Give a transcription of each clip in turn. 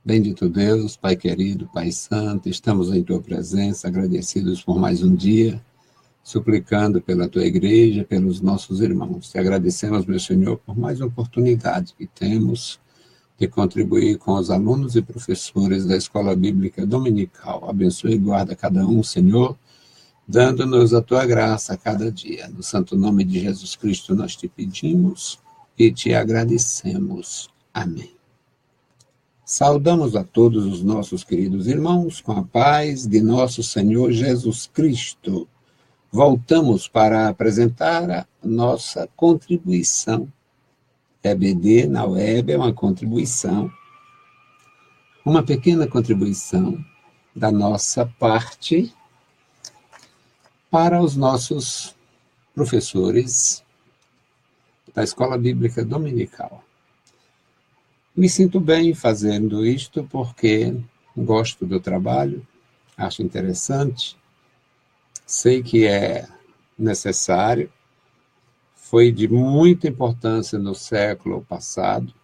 Bendito Deus, Pai querido, Pai santo, estamos em Tua presença, agradecidos por mais um dia, suplicando pela Tua igreja, pelos nossos irmãos. Te agradecemos, meu Senhor, por mais uma oportunidade que temos de contribuir com os alunos e professores da Escola Bíblica Dominical. Abençoe e guarda cada um, Senhor, dando-nos a Tua graça a cada dia. No santo nome de Jesus Cristo nós te pedimos e te agradecemos. Amém. Saudamos a todos os nossos queridos irmãos com a paz de nosso Senhor Jesus Cristo. Voltamos para apresentar a nossa contribuição. EBD na web é uma contribuição, uma pequena contribuição da nossa parte para os nossos professores da Escola Bíblica Dominical. Me sinto bem fazendo isto porque gosto do trabalho, acho interessante, sei que é necessário, foi de muita importância no século passado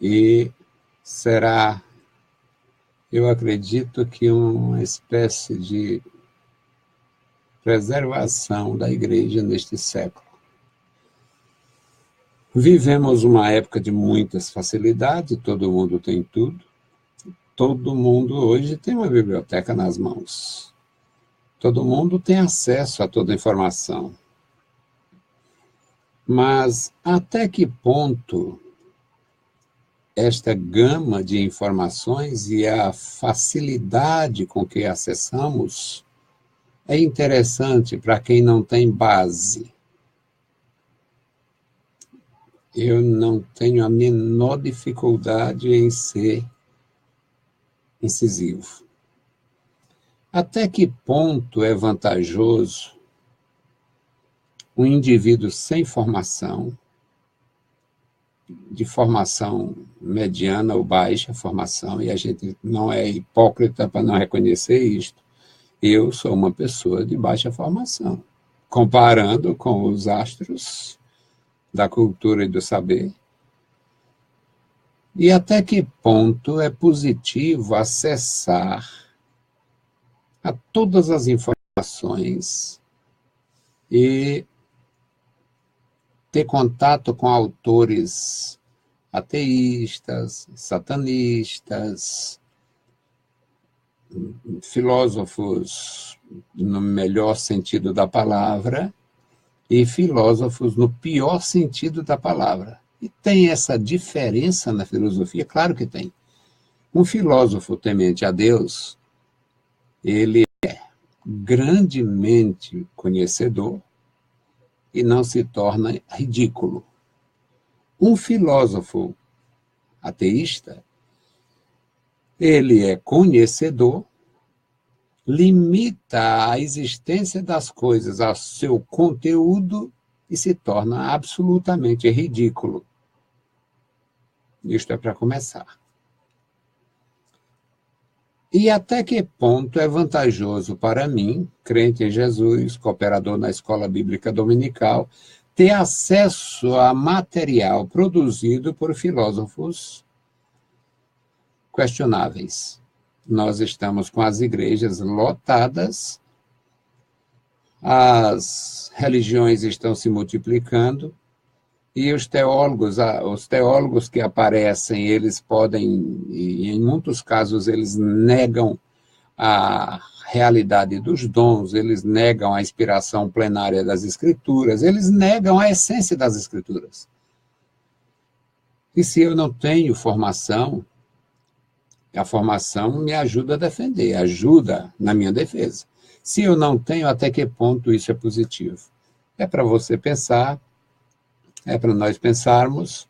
e será, eu acredito que uma espécie de preservação da igreja neste século. Vivemos uma época de muitas facilidades, todo mundo tem tudo. Todo mundo hoje tem uma biblioteca nas mãos. Todo mundo tem acesso a toda a informação. Mas até que ponto esta gama de informações e a facilidade com que acessamos é interessante para quem não tem base? Eu não tenho a menor dificuldade em ser incisivo. Até que ponto é vantajoso um indivíduo sem formação, de formação mediana ou baixa formação, e a gente não é hipócrita para não reconhecer isto, eu sou uma pessoa de baixa formação, comparando com os astros da cultura e do saber. E até que ponto é positivo acessar a todas as informações e ter contato com autores ateístas, satanistas, filósofos no melhor sentido da palavra, e filósofos no pior sentido da palavra. E tem essa diferença na filosofia? Claro que tem. Um filósofo temente a Deus, ele é grandemente conhecedor e não se torna ridículo. Um filósofo ateísta, ele é conhecedor, limita a existência das coisas ao seu conteúdo e se torna absolutamente ridículo. Isto é para começar. E até que ponto é vantajoso para mim, crente em Jesus, cooperador na Escola Bíblica Dominical, ter acesso a material produzido por filósofos questionáveis? Nós estamos com as igrejas lotadas, as religiões estão se multiplicando, e os teólogos que aparecem, eles podem, e em muitos casos, eles negam a realidade dos dons, eles negam a inspiração plenária das Escrituras, eles negam a essência das Escrituras. E se eu não tenho formação, a formação me ajuda a defender, ajuda na minha defesa. Se eu não tenho, até que ponto isso é positivo? É para você pensar, é para nós pensarmos,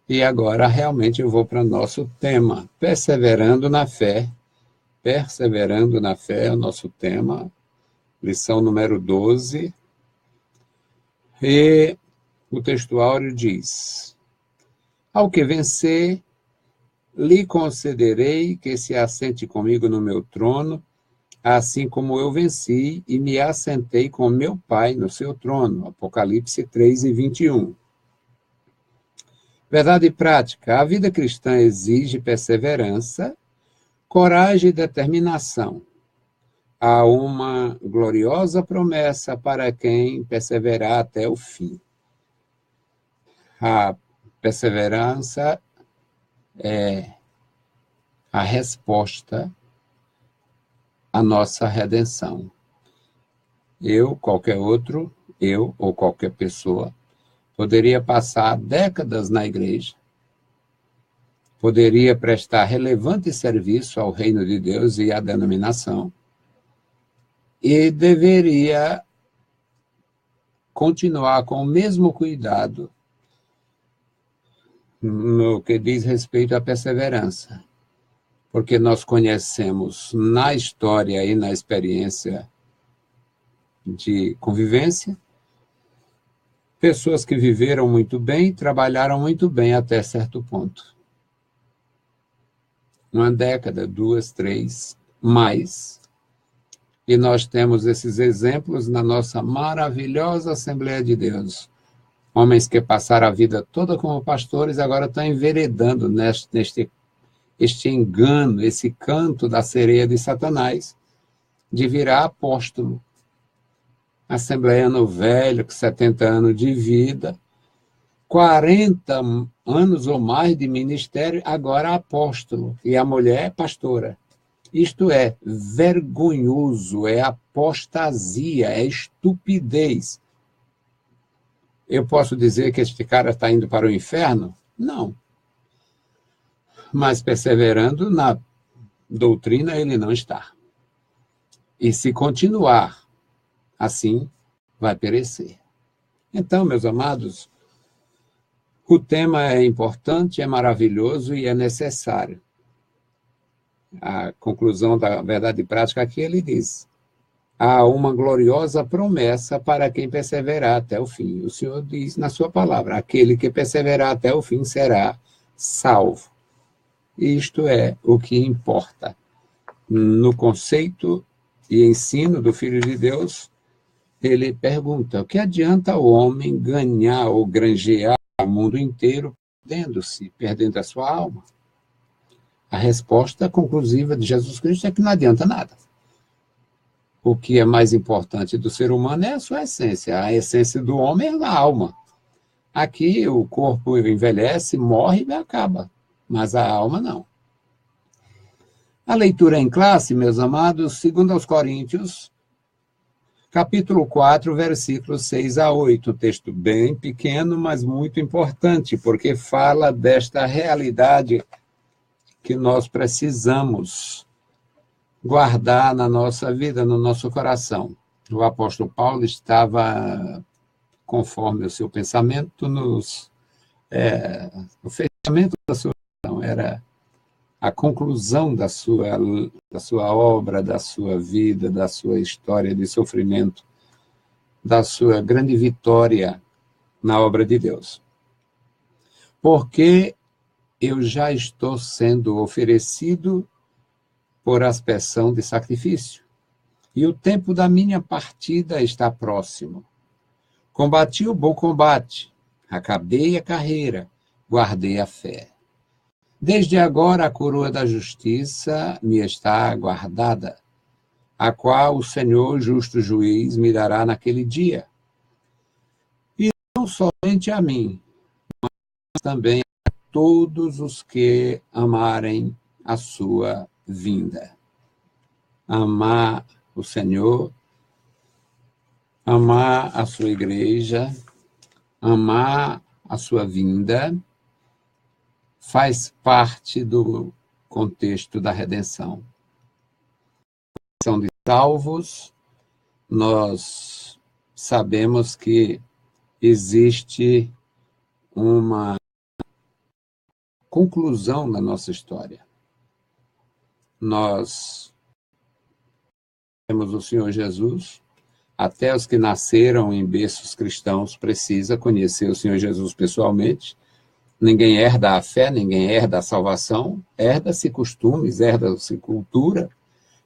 e agora realmente eu vou para o nosso tema, perseverando na fé. Perseverando na fé é o nosso tema, lição número 12, e o textuário diz: ao que vencer, lhe concederei que se assente comigo no meu trono, assim como eu venci e me assentei com meu Pai no seu trono. Apocalipse 3:21. Verdade prática. A vida cristã exige perseverança, coragem e determinação. Há uma gloriosa promessa para quem perseverar até o fim. A perseverança é a resposta à nossa redenção. Eu ou qualquer pessoa, poderia passar décadas na igreja, poderia prestar relevante serviço ao reino de Deus e à denominação, e deveria continuar com o mesmo cuidado no que diz respeito à perseverança, porque nós conhecemos na história e na experiência de convivência pessoas que viveram muito bem, trabalharam muito bem até certo ponto. Uma década, 2, 3, mais. E nós temos esses exemplos na nossa maravilhosa Assembleia de Deus. Homens que passaram a vida toda como pastores, agora estão enveredando este engano, esse canto da sereia de Satanás, de virar apóstolo. Assembleiano velho, com 70 anos de vida, 40 anos ou mais de ministério, agora apóstolo, e a mulher é pastora. Isto é vergonhoso, é apostasia, é estupidez. Eu posso dizer que este cara está indo para o inferno? Não. Mas perseverando na doutrina, ele não está. E se continuar assim, vai perecer. Então, meus amados, o tema é importante, é maravilhoso e é necessário. A conclusão da verdade prática aqui ele diz: há uma gloriosa promessa para quem perseverar até o fim. O Senhor diz na sua palavra: aquele que perseverar até o fim será salvo. Isto é o que importa. No conceito e ensino do Filho de Deus, ele pergunta: o que adianta o homem ganhar ou granjear o mundo inteiro perdendo a sua alma? A resposta conclusiva de Jesus Cristo é que não adianta nada. O que é mais importante do ser humano é a sua essência. A essência do homem é a alma. Aqui o corpo envelhece, morre e acaba, mas a alma não. A leitura em classe, meus amados, segundo aos Coríntios, capítulo 4, versículos 6 a 8, um texto bem pequeno, mas muito importante, porque fala desta realidade que nós precisamos guardar na nossa vida, no nosso coração. O apóstolo Paulo estava, conforme o seu pensamento, no fechamento da sua missão, era a conclusão da sua obra, da sua vida, da sua história de sofrimento, da sua grande vitória na obra de Deus. Porque eu já estou sendo oferecido por aspersão de sacrifício, e o tempo da minha partida está próximo. Combati o bom combate, acabei a carreira, guardei a fé. Desde agora a coroa da justiça me está guardada, a qual o Senhor, justo juiz, me dará naquele dia. E não somente a mim, mas também a todos os que amarem a sua vinda. Amar o Senhor, amar a sua igreja, amar a sua vinda, faz parte do contexto da redenção. São de salvos, nós sabemos que existe uma conclusão na nossa história. Nós temos o Senhor Jesus, até os que nasceram em berços cristãos precisam conhecer o Senhor Jesus pessoalmente. Ninguém herda a fé, ninguém herda a salvação, herda-se costumes, herda-se cultura,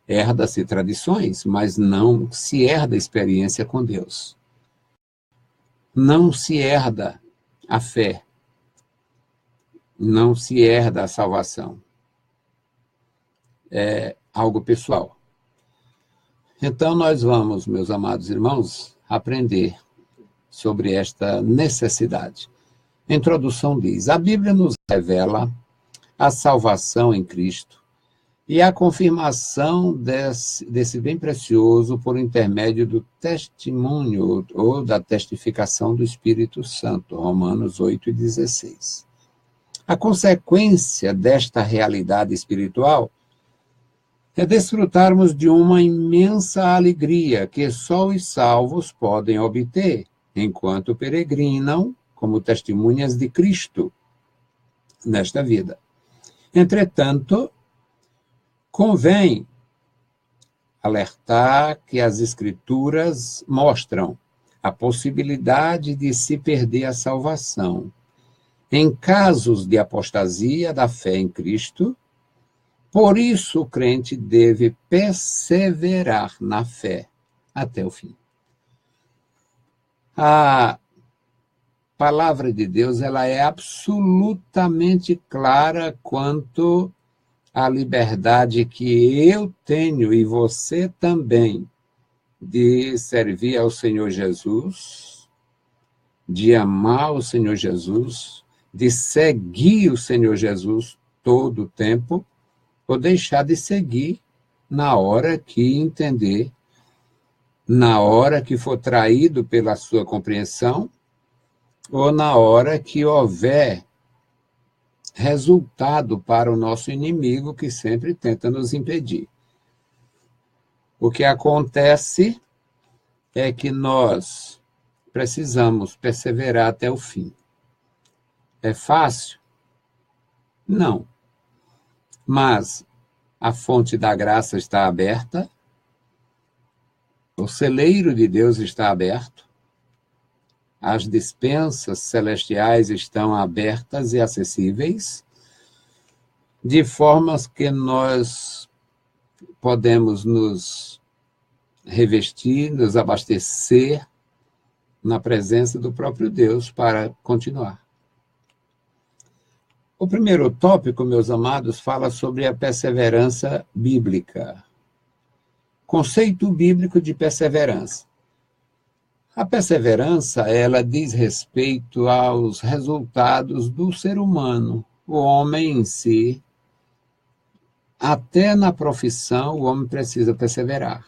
herda-se tradições, mas não se herda a experiência com Deus. Não se herda a fé. não se herda a salvação. É algo pessoal. Então, nós vamos, meus amados irmãos, aprender sobre esta necessidade. A introdução diz: a Bíblia nos revela a salvação em Cristo e a confirmação desse bem precioso por intermédio do testemunho ou da testificação do Espírito Santo, Romanos 8:16. A consequência desta realidade espiritual é desfrutarmos de uma imensa alegria que só os salvos podem obter, enquanto peregrinam como testemunhas de Cristo nesta vida. Entretanto, convém alertar que as Escrituras mostram a possibilidade de se perder a salvação em casos de apostasia da fé em Cristo. Por isso, o crente deve perseverar na fé até o fim. A palavra de Deus, ela é absolutamente clara quanto à liberdade que eu tenho e você também de servir ao Senhor Jesus, de amar o Senhor Jesus, de seguir o Senhor Jesus todo o tempo, ou deixar de seguir na hora que entender, na hora que for traído pela sua compreensão, ou na hora que houver resultado para o nosso inimigo que sempre tenta nos impedir. O que acontece é que nós precisamos perseverar até o fim. É fácil? Não. Mas a fonte da graça está aberta, o celeiro de Deus está aberto, as despensas celestiais estão abertas e acessíveis, de formas que nós podemos nos revestir, nos abastecer na presença do próprio Deus para continuar. O primeiro tópico, meus amados, fala sobre a perseverança bíblica. Conceito bíblico de perseverança. A perseverança, ela diz respeito aos resultados do ser humano, o homem em si. Até na profissão, o homem precisa perseverar.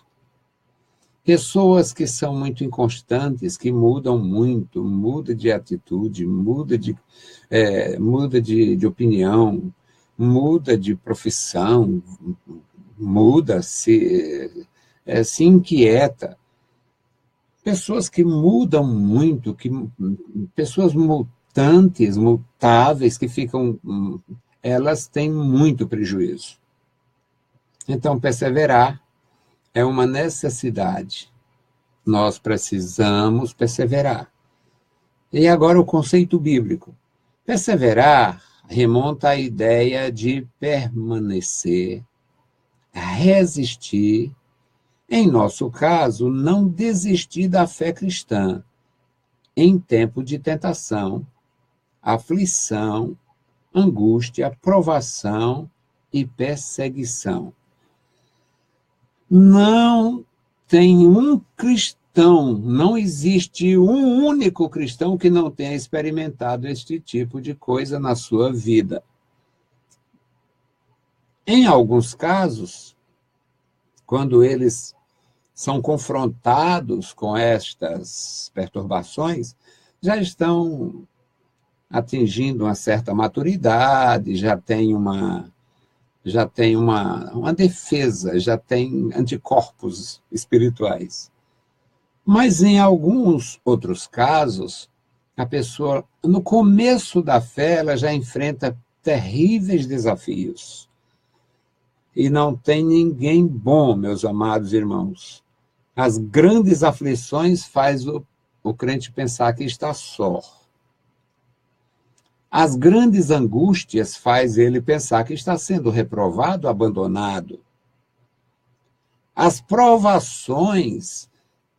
Pessoas que são muito inconstantes, que mudam muito, muda de atitude, muda de opinião, muda de profissão, se inquieta. Pessoas que mudam muito, pessoas mutantes, mutáveis, que ficam, elas têm muito prejuízo. Então, perseverar é uma necessidade. Nós precisamos perseverar. E agora o conceito bíblico. Perseverar remonta à ideia de permanecer, resistir, em nosso caso, não desistir da fé cristã em tempo de tentação, aflição, angústia, provação e perseguição. Não tem um cristão, não existe um único cristão que não tenha experimentado este tipo de coisa na sua vida. Em alguns casos, quando eles são confrontados com estas perturbações, já estão atingindo uma certa maturidade, já tem uma defesa, já tem anticorpos espirituais. Mas em alguns outros casos, a pessoa, no começo da fé, ela já enfrenta terríveis desafios. E não tem ninguém bom, meus amados irmãos. As grandes aflições faz o crente pensar que está só. As grandes angústias faz ele pensar que está sendo reprovado, abandonado. As provações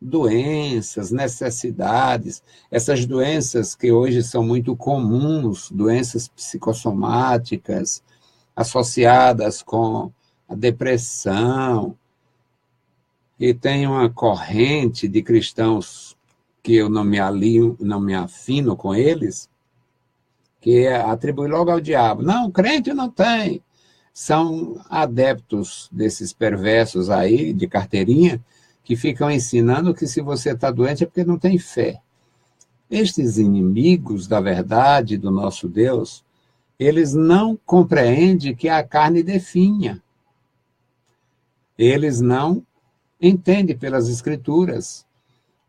doenças, necessidades, essas doenças que hoje são muito comuns, doenças psicossomáticas, associadas com a depressão, e tem uma corrente de cristãos que eu não me alinho, não me afino com eles, que atribui logo ao diabo. Não, crente não tem. São adeptos desses perversos aí, de carteirinha, que ficam ensinando que se você está doente é porque não tem fé. Estes inimigos da verdade do nosso Deus, eles não compreendem que a carne definha. Eles não entendem pelas Escrituras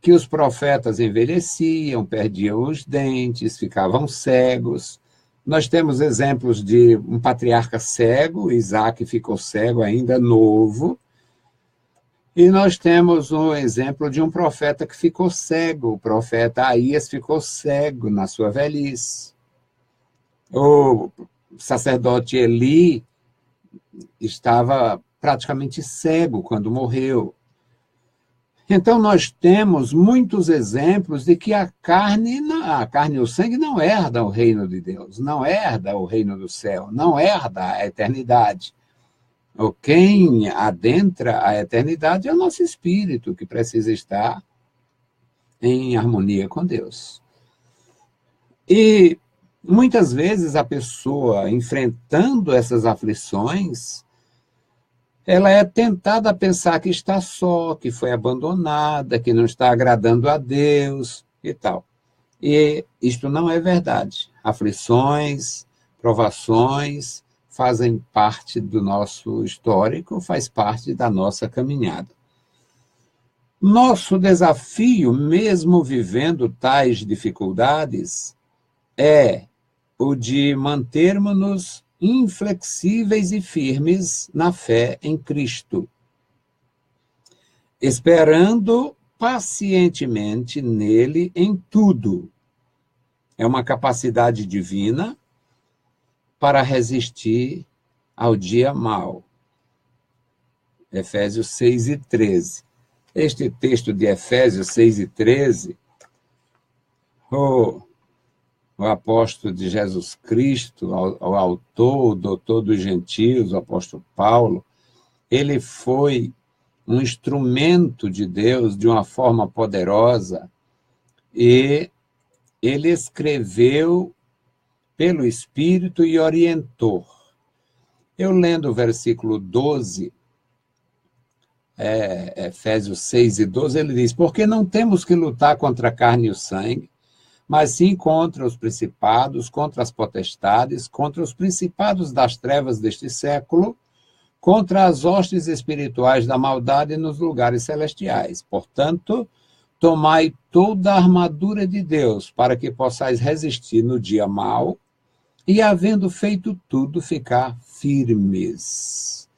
que os profetas envelheciam, perdiam os dentes, ficavam cegos. Nós temos exemplos de um patriarca cego, Isaac ficou cego ainda novo, e nós temos um exemplo de um profeta que ficou cego, o profeta Aías ficou cego na sua velhice. O sacerdote Eli estava praticamente cego quando morreu. Então, nós temos muitos exemplos de que a carne e o sangue não herdam o reino de Deus, não herda o reino do céu, não herda a eternidade. Quem adentra a eternidade é o nosso espírito, que precisa estar em harmonia com Deus. E muitas vezes a pessoa, enfrentando essas aflições, ela é tentada a pensar que está só, que foi abandonada, que não está agradando a Deus e tal. E isto não é verdade. Aflições, provações fazem parte do nosso histórico, faz parte da nossa caminhada. Nosso desafio, mesmo vivendo tais dificuldades, é o de mantermos-nos inflexíveis e firmes na fé em Cristo, esperando pacientemente nele em tudo. É uma capacidade divina para resistir ao dia mau. Efésios 6:13. Este texto de Efésios 6:13, o apóstolo de Jesus Cristo, o autor, o doutor dos gentios, o apóstolo Paulo, ele foi um instrumento de Deus de uma forma poderosa e ele escreveu pelo Espírito e orientou. Eu lendo o versículo 12, Efésios 6:12, ele diz: porque não temos que lutar contra a carne e o sangue, mas sim contra os principados, contra as potestades, contra os principados das trevas deste século, contra as hostes espirituais da maldade nos lugares celestiais. Portanto, tomai toda a armadura de Deus, para que possais resistir no dia mau, e, havendo feito tudo, ficar firmes.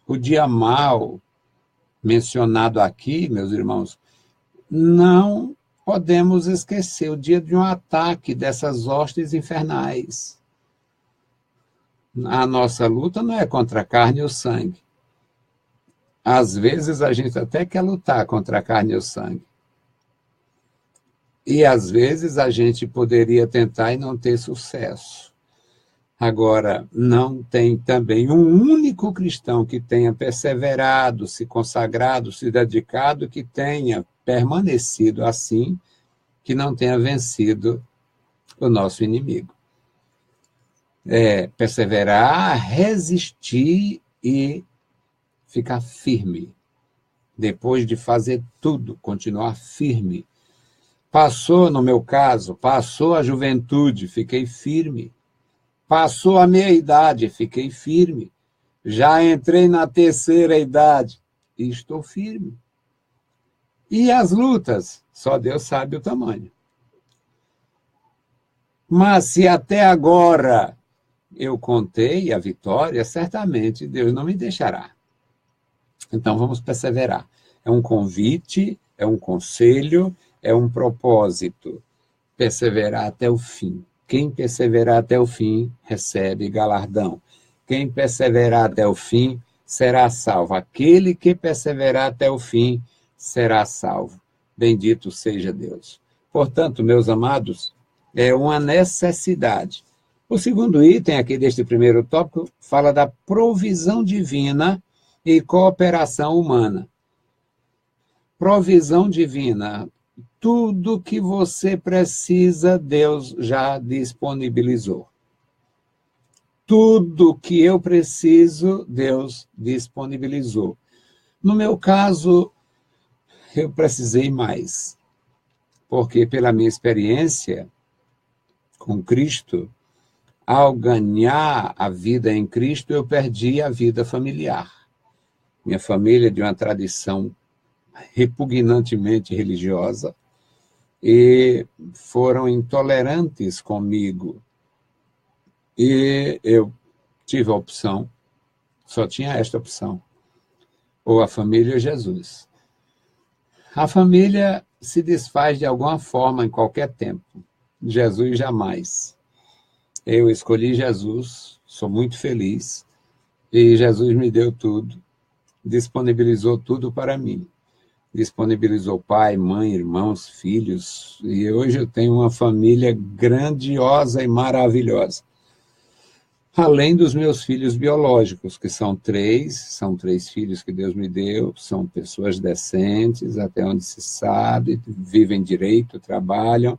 O dia mau, mencionado aqui, meus irmãos, não podemos esquecer o dia de um ataque dessas hostes infernais. A nossa luta não é contra a carne e o sangue. Às vezes a gente até quer lutar contra a carne e o sangue. E às vezes a gente poderia tentar e não ter sucesso. Agora, não tem também um único cristão que tenha perseverado, se consagrado, se dedicado, que tenha permanecido assim, que não tenha vencido o nosso inimigo. Perseverar, resistir e ficar firme. Depois de fazer tudo, continuar firme. Passou, no meu caso, passou a juventude, fiquei firme. Passou a meia-idade, fiquei firme. Já entrei na terceira idade e estou firme. E as lutas, só Deus sabe o tamanho. Mas se até agora eu contei a vitória, certamente Deus não me deixará. Então vamos perseverar. É um convite, é um conselho, é um propósito. Perseverar até o fim. Quem perseverar até o fim recebe galardão. Quem perseverar até o fim será salvo. Aquele que perseverar até o fim será salvo. Bendito seja Deus. Portanto, meus amados, é uma necessidade. O segundo item aqui deste primeiro tópico fala da provisão divina e cooperação humana. Provisão divina. Tudo que você precisa, Deus já disponibilizou. Tudo que eu preciso, Deus disponibilizou. No meu caso, eu precisei mais, porque pela minha experiência com Cristo, ao ganhar a vida em Cristo, eu perdi a vida familiar. Minha família é de uma tradição repugnantemente religiosa e foram intolerantes comigo. E eu tive a opção, só tinha esta opção, ou a família ou Jesus. A família se desfaz de alguma forma em qualquer tempo. Jesus jamais. Eu escolhi Jesus, sou muito feliz, e Jesus me deu tudo, disponibilizou tudo para mim. Disponibilizou pai, mãe, irmãos, filhos, e hoje eu tenho uma família grandiosa e maravilhosa. Além dos meus filhos biológicos, que são três filhos que Deus me deu, são pessoas decentes, até onde se sabe, vivem direito, trabalham,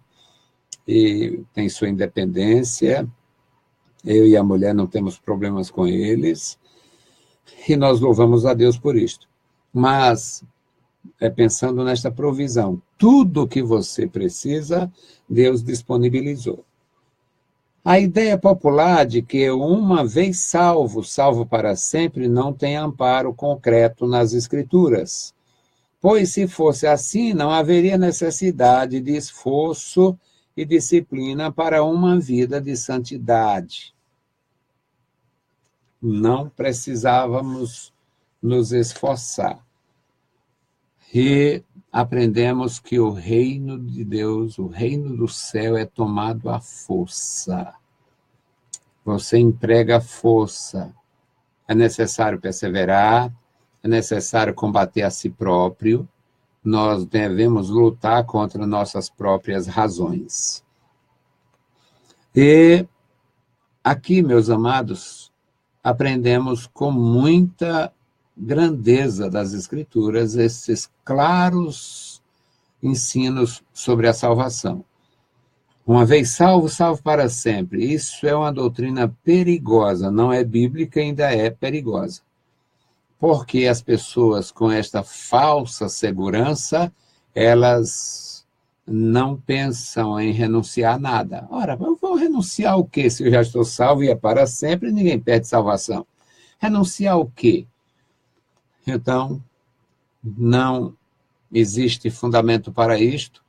e têm sua independência. Eu e a mulher não temos problemas com eles, e nós louvamos a Deus por isto. Mas, pensando nesta provisão, tudo que você precisa, Deus disponibilizou. A ideia popular de que uma vez salvo, salvo para sempre, não tem amparo concreto nas Escrituras. Pois se fosse assim, não haveria necessidade de esforço e disciplina para uma vida de santidade. Não precisávamos nos esforçar. E aprendemos que o reino de Deus, o reino do céu é tomado à força. Você emprega força. É necessário perseverar, é necessário combater a si próprio. Nós devemos lutar contra nossas próprias razões. E aqui, meus amados, aprendemos com muita grandeza das Escrituras esses claros ensinos sobre a salvação. Uma vez salvo, salvo para sempre. Isso é uma doutrina perigosa, não é bíblica, ainda é perigosa. Porque as pessoas com esta falsa segurança, elas não pensam em renunciar a nada. Ora, eu vou renunciar ao quê? Se eu já estou salvo e é para sempre, ninguém perde salvação. Renunciar ao quê? Então, não existe fundamento para isto.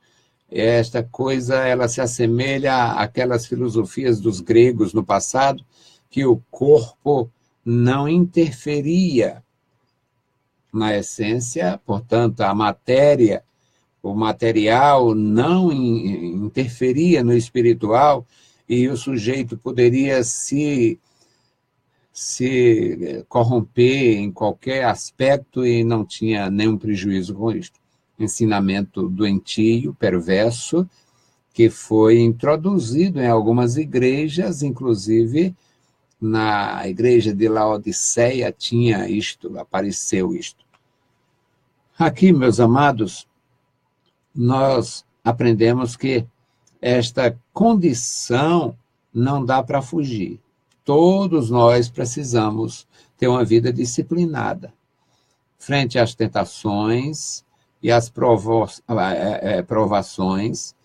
Esta coisa, ela se assemelha àquelas filosofias dos gregos no passado, que o corpo não interferia na essência, portanto, a matéria, o material não interferia no espiritual, e o sujeito poderia se corromper em qualquer aspecto e não tinha nenhum prejuízo com isto. Ensinamento doentio, perverso, que foi introduzido em algumas igrejas, inclusive na igreja de Laodiceia tinha isto, apareceu isto. Aqui, meus amados, nós aprendemos que esta condição não dá para fugir. Todos nós precisamos ter uma vida disciplinada. Frente às tentações e às provações,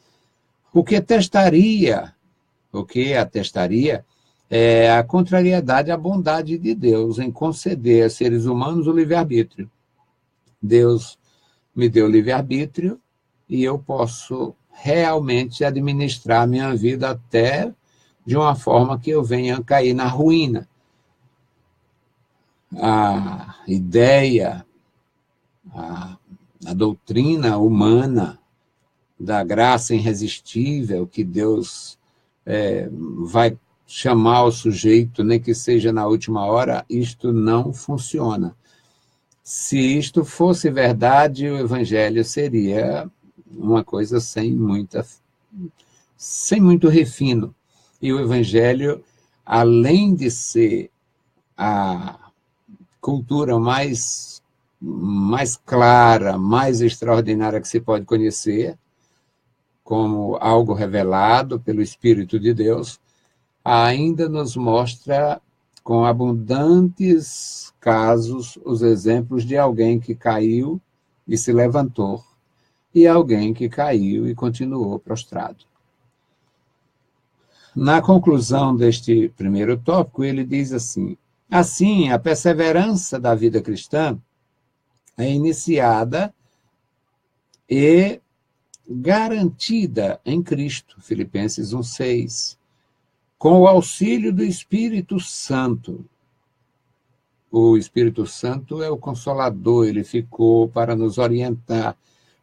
o que atestaria é a contrariedade à bondade de Deus em conceder a seres humanos o livre-arbítrio. Deus me deu livre-arbítrio e eu posso realmente administrar minha vida até de uma forma que eu venha a cair na ruína. A ideia, a doutrina humana da graça irresistível que Deus vai chamar o sujeito, nem que seja na última hora, isto não funciona. Se isto fosse verdade, o evangelho seria uma coisa sem muito refino. E o evangelho, além de ser a cultura mais clara, mais extraordinária que se pode conhecer, como algo revelado pelo Espírito de Deus, ainda nos mostra com abundantes casos os exemplos de alguém que caiu e se levantou, e alguém que caiu e continuou prostrado. Na conclusão deste primeiro tópico, ele diz assim: assim, a perseverança da vida cristã é iniciada e garantida em Cristo, Filipenses 1,6, com o auxílio do Espírito Santo. O Espírito Santo é o Consolador, ele ficou para nos orientar.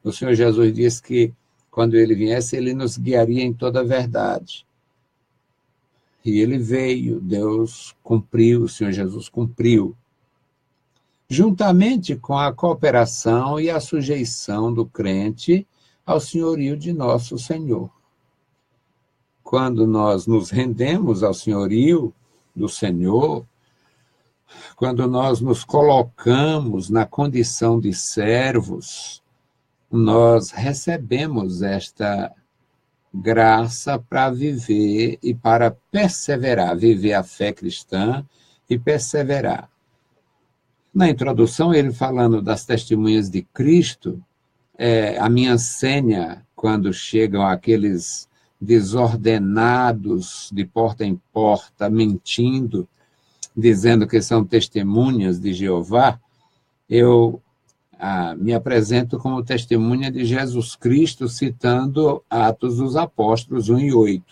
O Senhor Jesus disse que, quando ele viesse, ele nos guiaria em toda a verdade. E ele veio, Deus cumpriu, o Senhor Jesus cumpriu. Juntamente com a cooperação e a sujeição do crente ao senhorio de nosso Senhor. Quando nós nos rendemos ao senhorio do Senhor, quando nós nos colocamos na condição de servos, nós recebemos esta graça para viver e para perseverar, viver a fé cristã e perseverar. Na introdução, ele falando das testemunhas de Cristo, a minha senha, quando chegam aqueles desordenados de porta em porta, mentindo, dizendo que são testemunhas de Jeová, eu me apresento como testemunha de Jesus Cristo, citando Atos dos Apóstolos 1:8.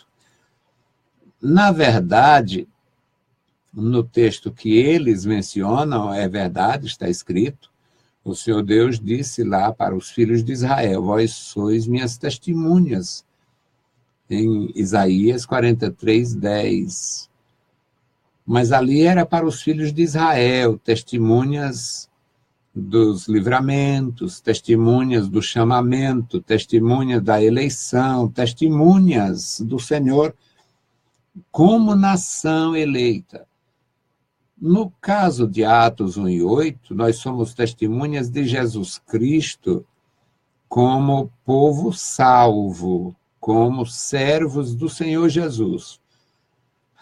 Na verdade, no texto que eles mencionam, é verdade, está escrito, o Senhor Deus disse lá para os filhos de Israel: vós sois minhas testemunhas, em Isaías 43:10. Mas ali era para os filhos de Israel, testemunhas dos livramentos, testemunhas do chamamento, testemunhas da eleição, testemunhas do Senhor como nação eleita. No caso de Atos 1:8, nós somos testemunhas de Jesus Cristo como povo salvo, como servos do Senhor Jesus.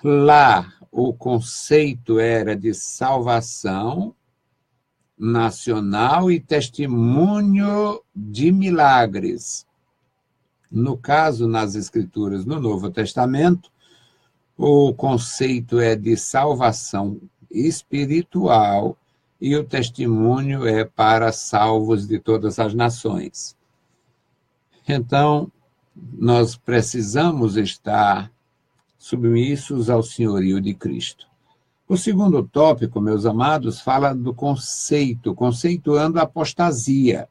Lá, o conceito era de salvação nacional e testemunho de milagres. No caso, nas Escrituras, no Novo Testamento, o conceito é de salvação espiritual e o testemunho é para salvos de todas as nações. Então, nós precisamos estar submissos ao senhorio de Cristo. O segundo tópico, meus amados, fala do conceito, conceituando a apostasia.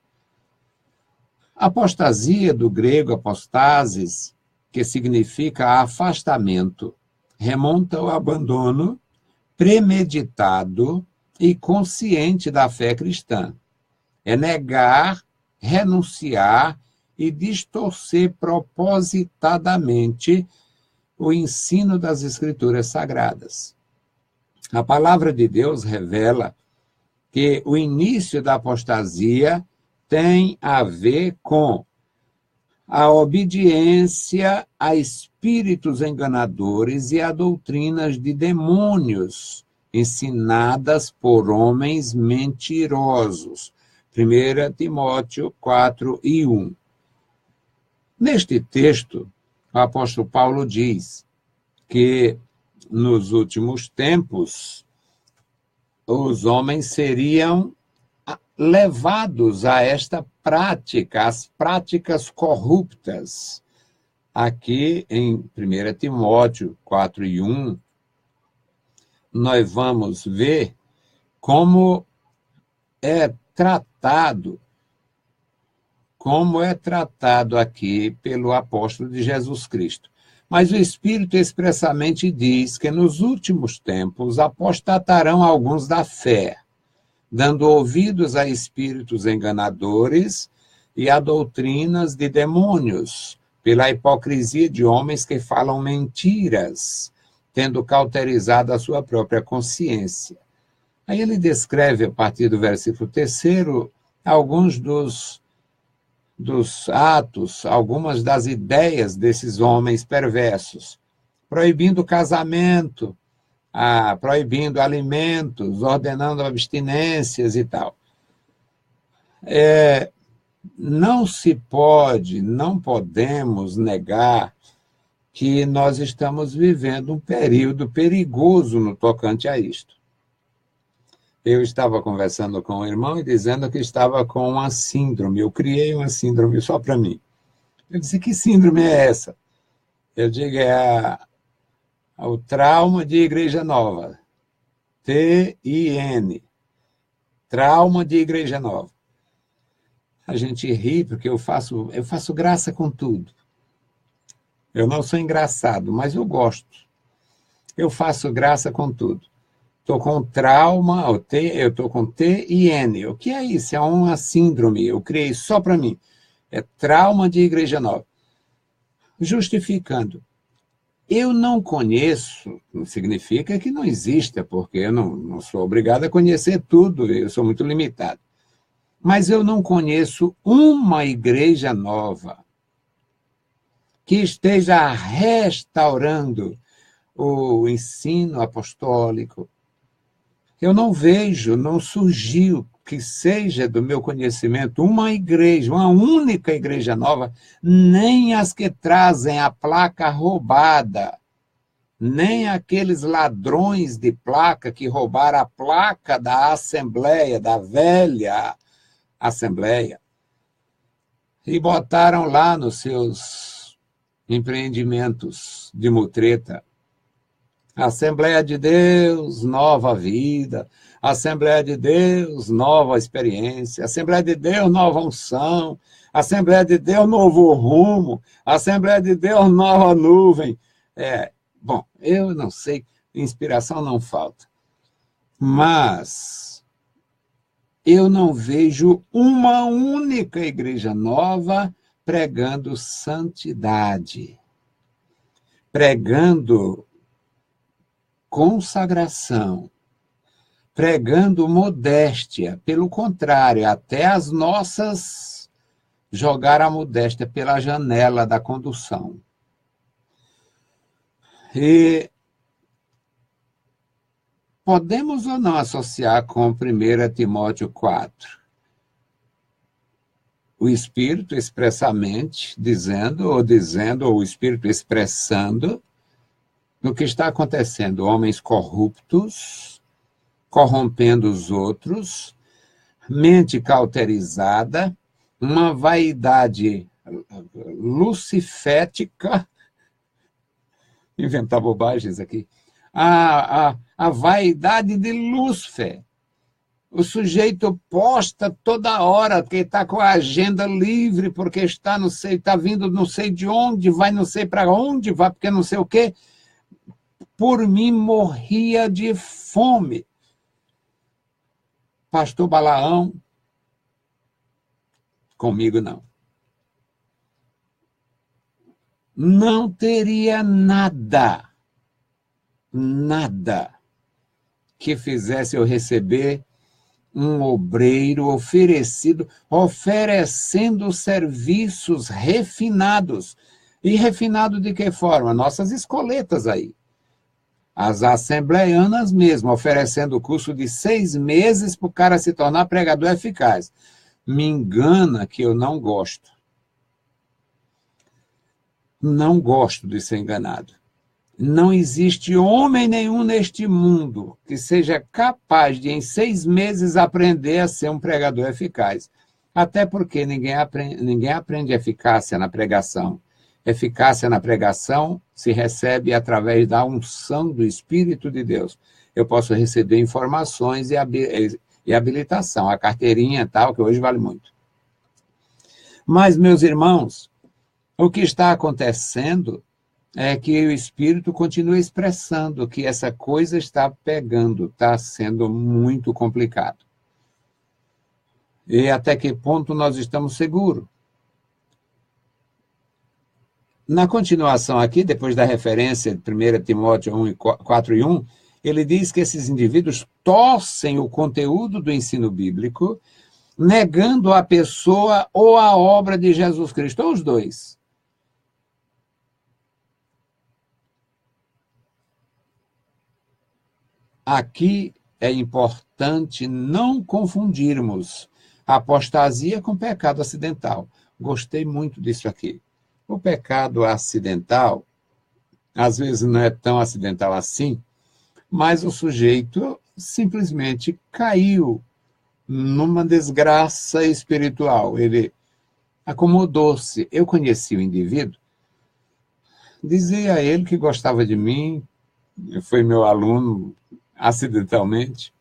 Apostasia, do grego apostasis, que significa afastamento, remonta ao abandono premeditado e consciente da fé cristã. É negar, renunciar e distorcer propositadamente o ensino das Escrituras Sagradas. A palavra de Deus revela que o início da apostasia tem a ver com a obediência a espíritos enganadores e a doutrinas de demônios ensinadas por homens mentirosos. 1 Timóteo 4:1. Neste texto, o apóstolo Paulo diz que nos últimos tempos os homens seriam levados a esta prática, as práticas corruptas. Aqui em 1 Timóteo 4:1, nós vamos ver como é tratado aqui pelo apóstolo de Jesus Cristo. Mas o Espírito expressamente diz que nos últimos tempos apostatarão alguns da fé, dando ouvidos a espíritos enganadores e a doutrinas de demônios, pela hipocrisia de homens que falam mentiras, tendo cauterizado a sua própria consciência. Aí ele descreve, a partir do versículo 3º, alguns dos atos, algumas das ideias desses homens perversos, proibindo o casamento, proibindo alimentos, ordenando abstinências e tal. Não podemos negar que nós estamos vivendo um período perigoso no tocante a isto. Eu estava conversando com um irmão e dizendo que estava com uma síndrome. Eu criei uma síndrome só para mim. Ele disse, que síndrome é essa? Eu digo, o trauma de Igreja Nova. TIN. Trauma de Igreja Nova. A gente ri porque eu faço graça com tudo. Eu não sou engraçado, mas eu gosto. Eu faço graça com tudo. Estou com trauma, eu estou com TIN. O que é isso? É uma síndrome. Eu criei só para mim. É trauma de Igreja Nova. Justificando. Eu não conheço, não significa que não exista, porque eu não sou obrigado a conhecer tudo, eu sou muito limitado. Mas eu não conheço uma igreja nova que esteja restaurando o ensino apostólico. Eu não vejo, não surgiu que seja do meu conhecimento uma igreja, uma única igreja nova, nem as que trazem a placa roubada, nem aqueles ladrões de placa que roubaram a placa da Assembleia, da velha Assembleia, e botaram lá nos seus empreendimentos de mutreta. Assembleia de Deus, nova vida. Assembleia de Deus, nova experiência. Assembleia de Deus, nova unção. Assembleia de Deus, novo rumo. Assembleia de Deus, nova nuvem. Bom, eu não sei, inspiração não falta. Mas eu não vejo uma única igreja nova pregando santidade, pregando consagração, pregando modéstia. Pelo contrário, até as nossas jogaram a modéstia pela janela da condução. E podemos ou não associar com 1 Timóteo 4? O Espírito expressamente dizendo, ou o Espírito expressando no que está acontecendo. Homens corruptos, corrompendo os outros, mente cauterizada, uma vaidade lucifética, inventar bobagens aqui, a vaidade de Lúcifer. O sujeito posta toda hora, porque está com a agenda livre, porque está vindo não sei de onde, vai não sei para onde, vai porque não sei o quê. Por mim, morria de fome. Pastor Balaão, comigo não. Não teria nada que fizesse eu receber um obreiro oferecendo serviços refinados. E refinado de que forma? Nossas escoletas aí. As assembleianas mesmo, oferecendo o curso de 6 meses para o cara se tornar pregador eficaz. Me engana que eu não gosto. Não gosto de ser enganado. Não existe homem nenhum neste mundo que seja capaz de, em 6 meses, aprender a ser um pregador eficaz. Até porque ninguém aprende eficácia na pregação. Eficácia na pregação se recebe através da unção do Espírito de Deus. Eu posso receber informações e habilitação, a carteirinha e tal, que hoje vale muito. Mas, meus irmãos, o que está acontecendo é que o Espírito continua expressando que essa coisa está pegando, está sendo muito complicado. E até que ponto nós estamos seguros? Na continuação aqui, depois da referência de 1 Timóteo 1, 4 e 1, ele diz que esses indivíduos torcem o conteúdo do ensino bíblico, negando a pessoa ou a obra de Jesus Cristo, ou os dois. Aqui é importante não confundirmos apostasia com pecado acidental. Gostei muito disso aqui. O pecado acidental, às vezes não é tão acidental assim, mas o sujeito simplesmente caiu numa desgraça espiritual. Ele acomodou-se. Eu conheci o indivíduo, dizia a ele que gostava de mim, foi meu aluno acidentalmente,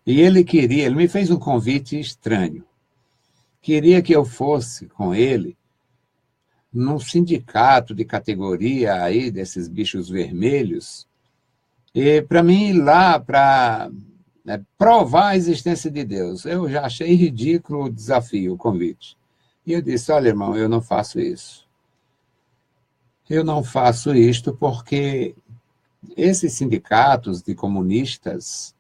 e ele me fez um convite estranho. Queria que eu fosse com ele num sindicato de categoria aí, desses bichos vermelhos, e para mim ir lá para provar a existência de Deus. Eu já achei ridículo o desafio, o convite. E eu disse, olha, irmão, eu não faço isso. Eu não faço isto porque esses sindicatos de comunistas,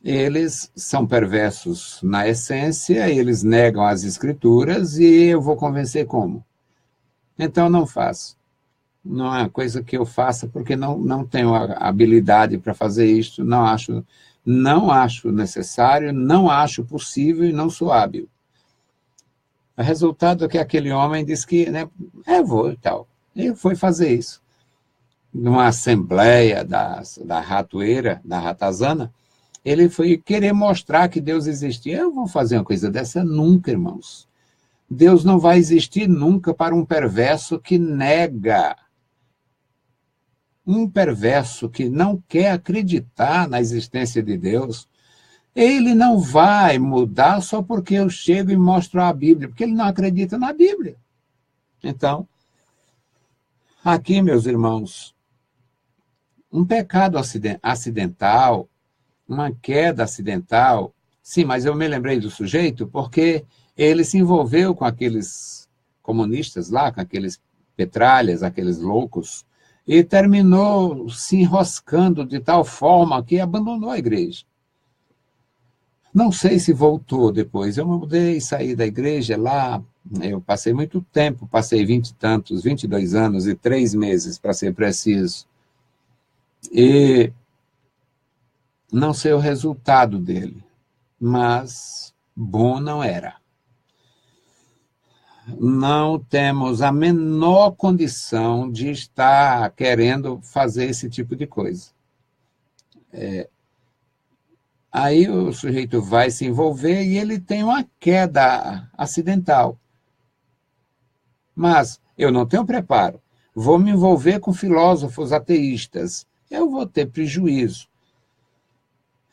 eles são perversos na essência, eles negam as escrituras e eu vou convencer como? Então, não faço. Não é uma coisa que eu faça porque não tenho a habilidade para fazer isso, não acho necessário, não acho possível e não sou hábil. O resultado é que aquele homem disse que, vou e tal. E foi fazer isso. Numa assembleia da ratoeira, da ratazana, ele foi querer mostrar que Deus existia. Eu vou fazer uma coisa dessa nunca, irmãos. Deus não vai existir nunca para um perverso que nega. Um perverso que não quer acreditar na existência de Deus, ele não vai mudar só porque eu chego e mostro a Bíblia, porque ele não acredita na Bíblia. Então, aqui, meus irmãos, um pecado acidental, uma queda acidental, sim, mas eu me lembrei do sujeito porque ele se envolveu com aqueles comunistas lá, com aqueles petralhas, aqueles loucos, e terminou se enroscando de tal forma que abandonou a igreja. Não sei se voltou depois. Eu mudei, saí da igreja lá, eu passei muito tempo, passei 22 anos e 3 meses, para ser preciso. E não sei o resultado dele, mas bom não era. Não temos a menor condição de estar querendo fazer esse tipo de coisa. Aí o sujeito vai se envolver e ele tem uma queda acidental. Mas eu não tenho preparo. Vou me envolver com filósofos ateístas. Eu vou ter prejuízo.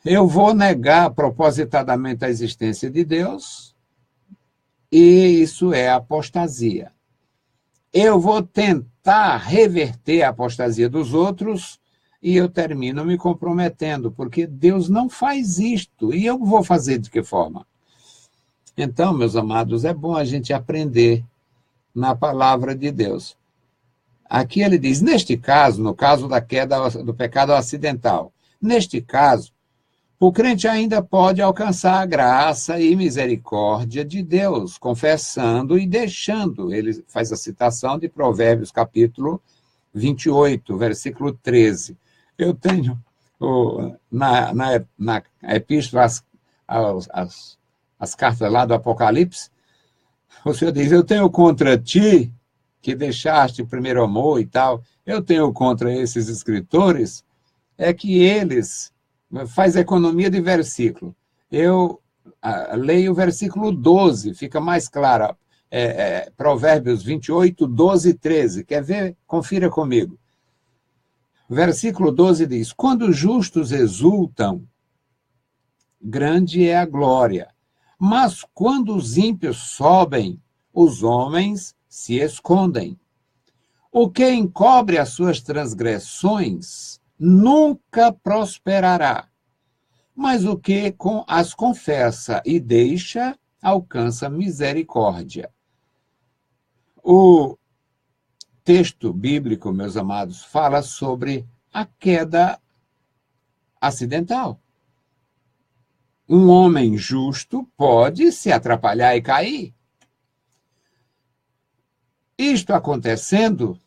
Eu vou negar propositadamente a existência de Deus, e isso é apostasia. Eu vou tentar reverter a apostasia dos outros e eu termino me comprometendo, porque Deus não faz isto. E eu vou fazer de que forma? Então, meus amados, é bom a gente aprender na palavra de Deus. Aqui ele diz, neste caso, no caso da queda do pecado acidental, neste caso, o crente ainda pode alcançar a graça e misericórdia de Deus, confessando e deixando. Ele faz a citação de Provérbios, capítulo 28, versículo 13. Eu tenho, na epístola, as cartas lá do Apocalipse, o Senhor diz, eu tenho contra ti, que deixaste o primeiro amor e tal, eu tenho contra esses escritores, é que eles faz economia de versículo. Eu leio o versículo 12, fica mais claro. Provérbios 28, 12 e 13. Quer ver? Confira comigo. Versículo 12 diz, quando os justos exultam, grande é a glória. Mas quando os ímpios sobem, os homens se escondem. O que encobre as suas transgressões nunca prosperará, mas o que as confessa e deixa, alcança misericórdia. O texto bíblico, meus amados, fala sobre a queda acidental. Um homem justo pode se atrapalhar e cair. Isto acontecendo,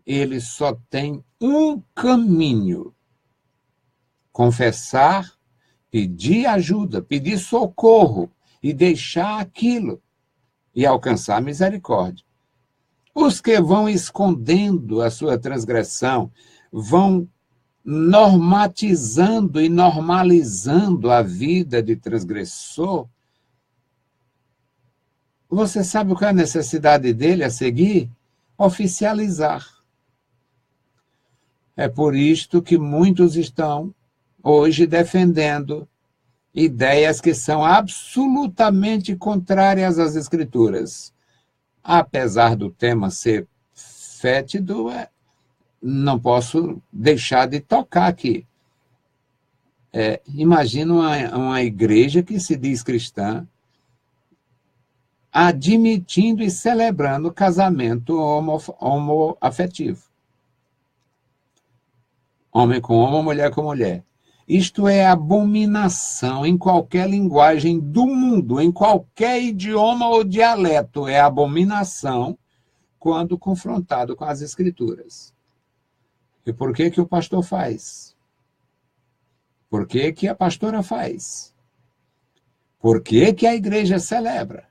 ele só tem um caminho: confessar, pedir ajuda, pedir socorro e deixar aquilo e alcançar misericórdia. Os que vão escondendo a sua transgressão, vão normatizando e normalizando a vida de transgressor, você sabe qual é a necessidade dele a seguir? Oficializar. É por isto que muitos estão hoje defendendo ideias que são absolutamente contrárias às Escrituras. Apesar do tema ser fétido, não posso deixar de tocar aqui. Imagina uma igreja que se diz cristã admitindo e celebrando casamento homoafetivo. Homem com homem, mulher com mulher. Isto é abominação em qualquer linguagem do mundo, em qualquer idioma ou dialeto. É abominação quando confrontado com as Escrituras. E por que que o pastor faz? Por que que a pastora faz? Por que que a igreja celebra?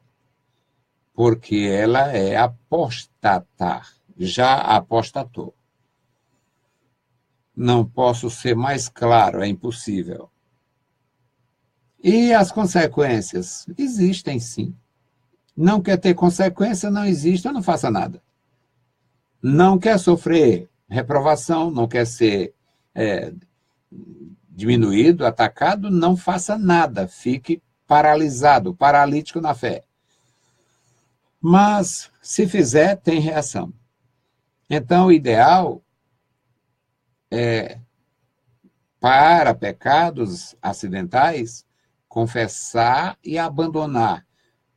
Porque ela é apostata, já apostatou. Não posso ser mais claro, é impossível. E as consequências? Existem, sim. Não quer ter consequência, não existe, não faça nada. Não quer sofrer reprovação, não quer ser diminuído, atacado, não faça nada. Fique paralisado, paralítico na fé. Mas, se fizer, tem reação. Então, o ideal é, para pecados acidentais, confessar e abandonar.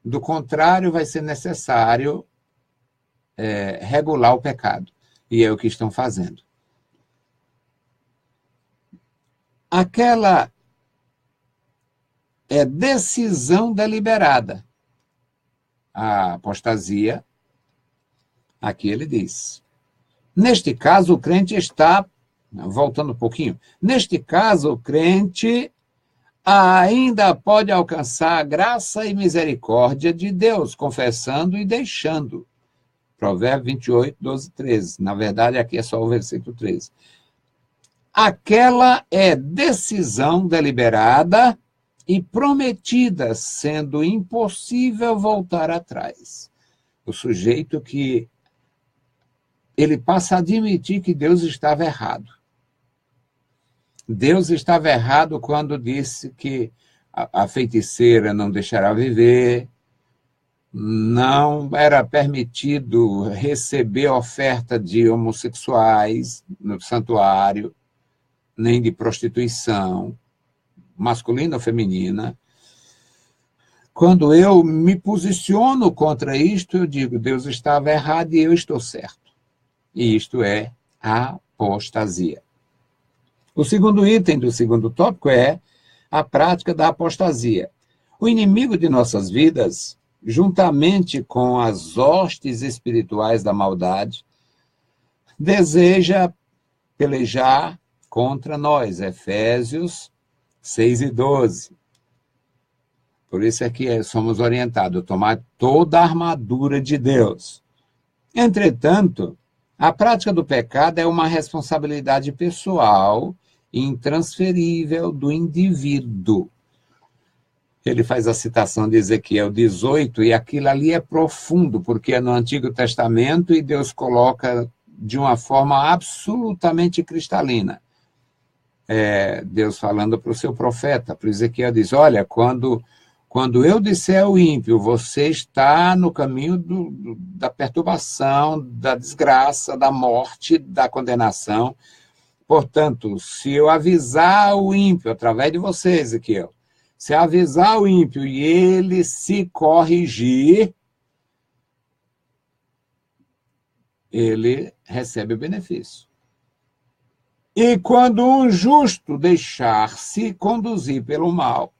Do contrário, vai ser necessário regular o pecado. E é o que estão fazendo. Aquela é decisão deliberada. A apostasia, aqui ele diz. Neste caso, o crente está, voltando um pouquinho, neste caso, o crente ainda pode alcançar a graça e misericórdia de Deus, confessando e deixando. Provérbios 28, 12, 13. Na verdade, aqui é só o versículo 13. Aquela é decisão deliberada e prometida, sendo impossível voltar atrás. O sujeito que ele passa a admitir que Deus estava errado. Deus estava errado quando disse que a feiticeira não deixará viver, não era permitido receber oferta de homossexuais no santuário, nem de prostituição, masculina ou feminina. Quando eu me posiciono contra isto, eu digo, Deus estava errado e eu estou certo. E isto é apostasia. O segundo item do segundo tópico é a prática da apostasia. O inimigo de nossas vidas, juntamente com as hostes espirituais da maldade, deseja pelejar contra nós. Efésios 6 e 12. Por isso é que somos orientados a tomar toda a armadura de Deus. Entretanto, a prática do pecado é uma responsabilidade pessoal intransferível do indivíduo. Ele faz a citação de Ezequiel 18, e aquilo ali é profundo, porque é no Antigo Testamento e Deus coloca de uma forma absolutamente cristalina. Deus falando para o seu profeta, para Ezequiel, diz, olha, quando eu disser ao ímpio, você está no caminho da perturbação, da desgraça, da morte, da condenação, Portanto, se eu avisar o ímpio, através de você, Ezequiel, se eu avisar o ímpio e ele se corrigir, ele recebe o benefício. E quando um justo deixar-se conduzir pelo mal,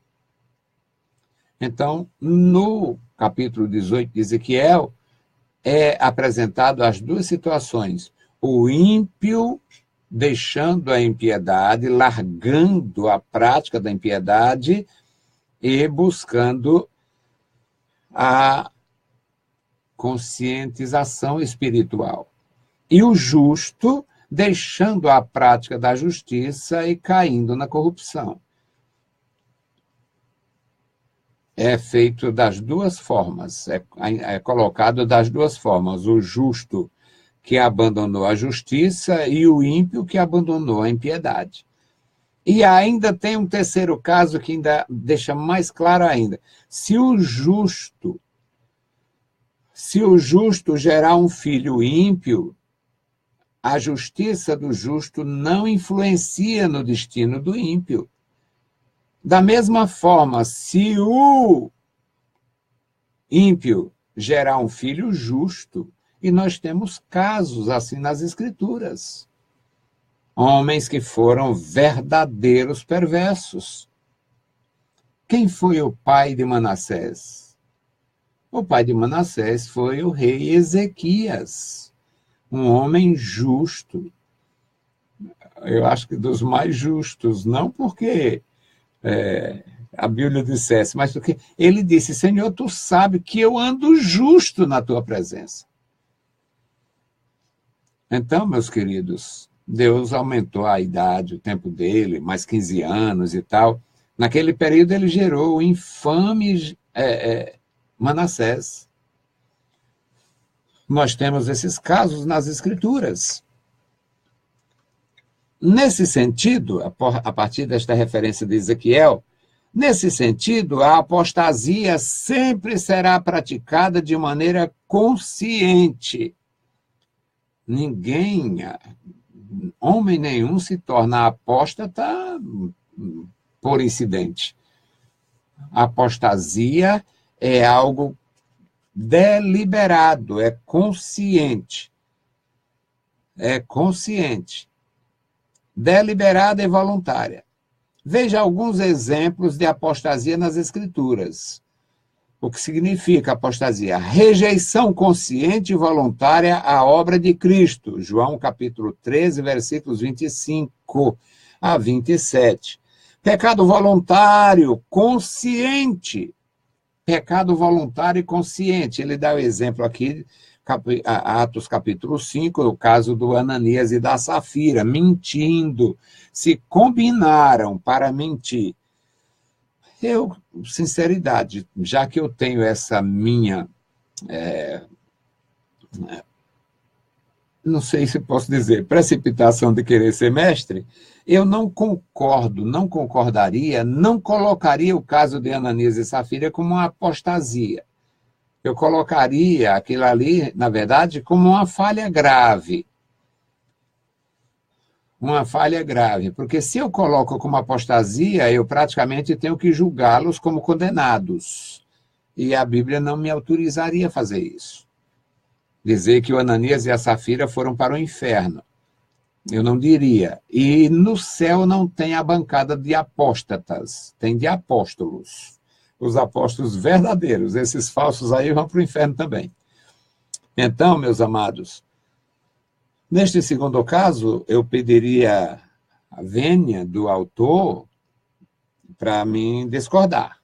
então, no capítulo 18 de Ezequiel, é apresentado as duas situações. O ímpio deixando a impiedade, largando a prática da impiedade e buscando a conscientização espiritual. E o justo deixando a prática da justiça e caindo na corrupção. É feito das duas formas, é colocado das duas formas, o justo que abandonou a justiça e o ímpio que abandonou a impiedade. E ainda tem um terceiro caso que ainda deixa mais claro ainda. Se o justo gerar um filho ímpio, a justiça do justo não influencia no destino do ímpio. Da mesma forma, se o ímpio gerar um filho justo, e nós temos casos assim nas Escrituras, homens que foram verdadeiros perversos. Quem foi o pai de Manassés? O pai de Manassés foi o rei Ezequias, um homem justo. Eu acho que dos mais justos, não porque a Bíblia dissesse, mas porque ele disse, Senhor, tu sabe que eu ando justo na tua presença. Então, meus queridos, Deus aumentou a idade, o tempo dele, mais 15 anos e tal. Naquele período ele gerou o infame Manassés. Nós temos esses casos nas Escrituras. Nesse sentido, a partir desta referência de Ezequiel, nesse sentido, a apostasia sempre será praticada de maneira consciente. Ninguém, homem nenhum, se torna apóstata por incidente. A apostasia é algo deliberado, é consciente. É consciente. Deliberada e voluntária. Veja alguns exemplos de apostasia nas Escrituras. O que significa apostasia? Rejeição consciente e voluntária à obra de Cristo. João capítulo 13, versículos 25 a 27. Pecado voluntário, consciente. Pecado voluntário e consciente. Ele dá o exemplo aqui, Atos capítulo 5, o caso do Ananias e da Safira, mentindo. Se combinaram para mentir. Eu, sinceridade, já que eu tenho essa minha, não sei se posso dizer, precipitação de querer ser mestre, eu não concordo, não concordaria, não colocaria o caso de Ananias e Safira como uma apostasia. Eu colocaria aquilo ali, na verdade, como uma falha grave. Uma falha grave, porque se eu coloco como apostasia, eu praticamente tenho que julgá-los como condenados. E a Bíblia não me autorizaria a fazer isso. Dizer que o Ananias e a Safira foram para o inferno. Eu não diria. E no céu não tem a bancada de apóstatas, tem de apóstolos. Os apóstolos verdadeiros, esses falsos aí vão para o inferno também. Então, meus amados, neste segundo caso, eu pediria a vênia do autor para me discordar.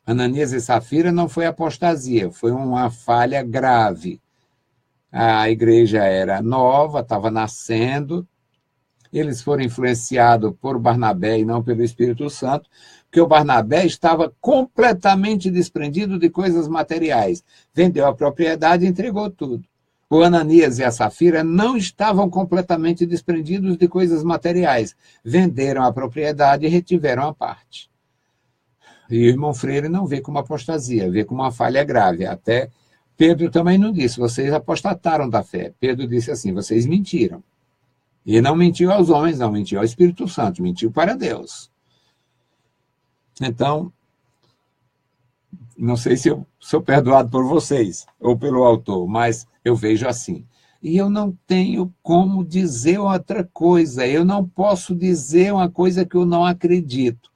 Ananias e Safira não foi apostasia, foi uma falha grave. A igreja era nova, estava nascendo, eles foram influenciados por Barnabé e não pelo Espírito Santo, porque o Barnabé estava completamente desprendido de coisas materiais. Vendeu a propriedade e entregou tudo. O Ananias e a Safira não estavam completamente desprendidos de coisas materiais. Venderam a propriedade e retiveram a parte. E o irmão Freire não vê como apostasia, vê como uma falha grave. Até Pedro também não disse, vocês apostataram da fé. Pedro disse assim, vocês mentiram. E não mentiu aos homens, não mentiu ao Espírito Santo, mentiu para Deus. Então, não sei se eu sou perdoado por vocês ou pelo autor, mas eu vejo assim. E eu não tenho como dizer outra coisa. Eu não posso dizer uma coisa que eu não acredito.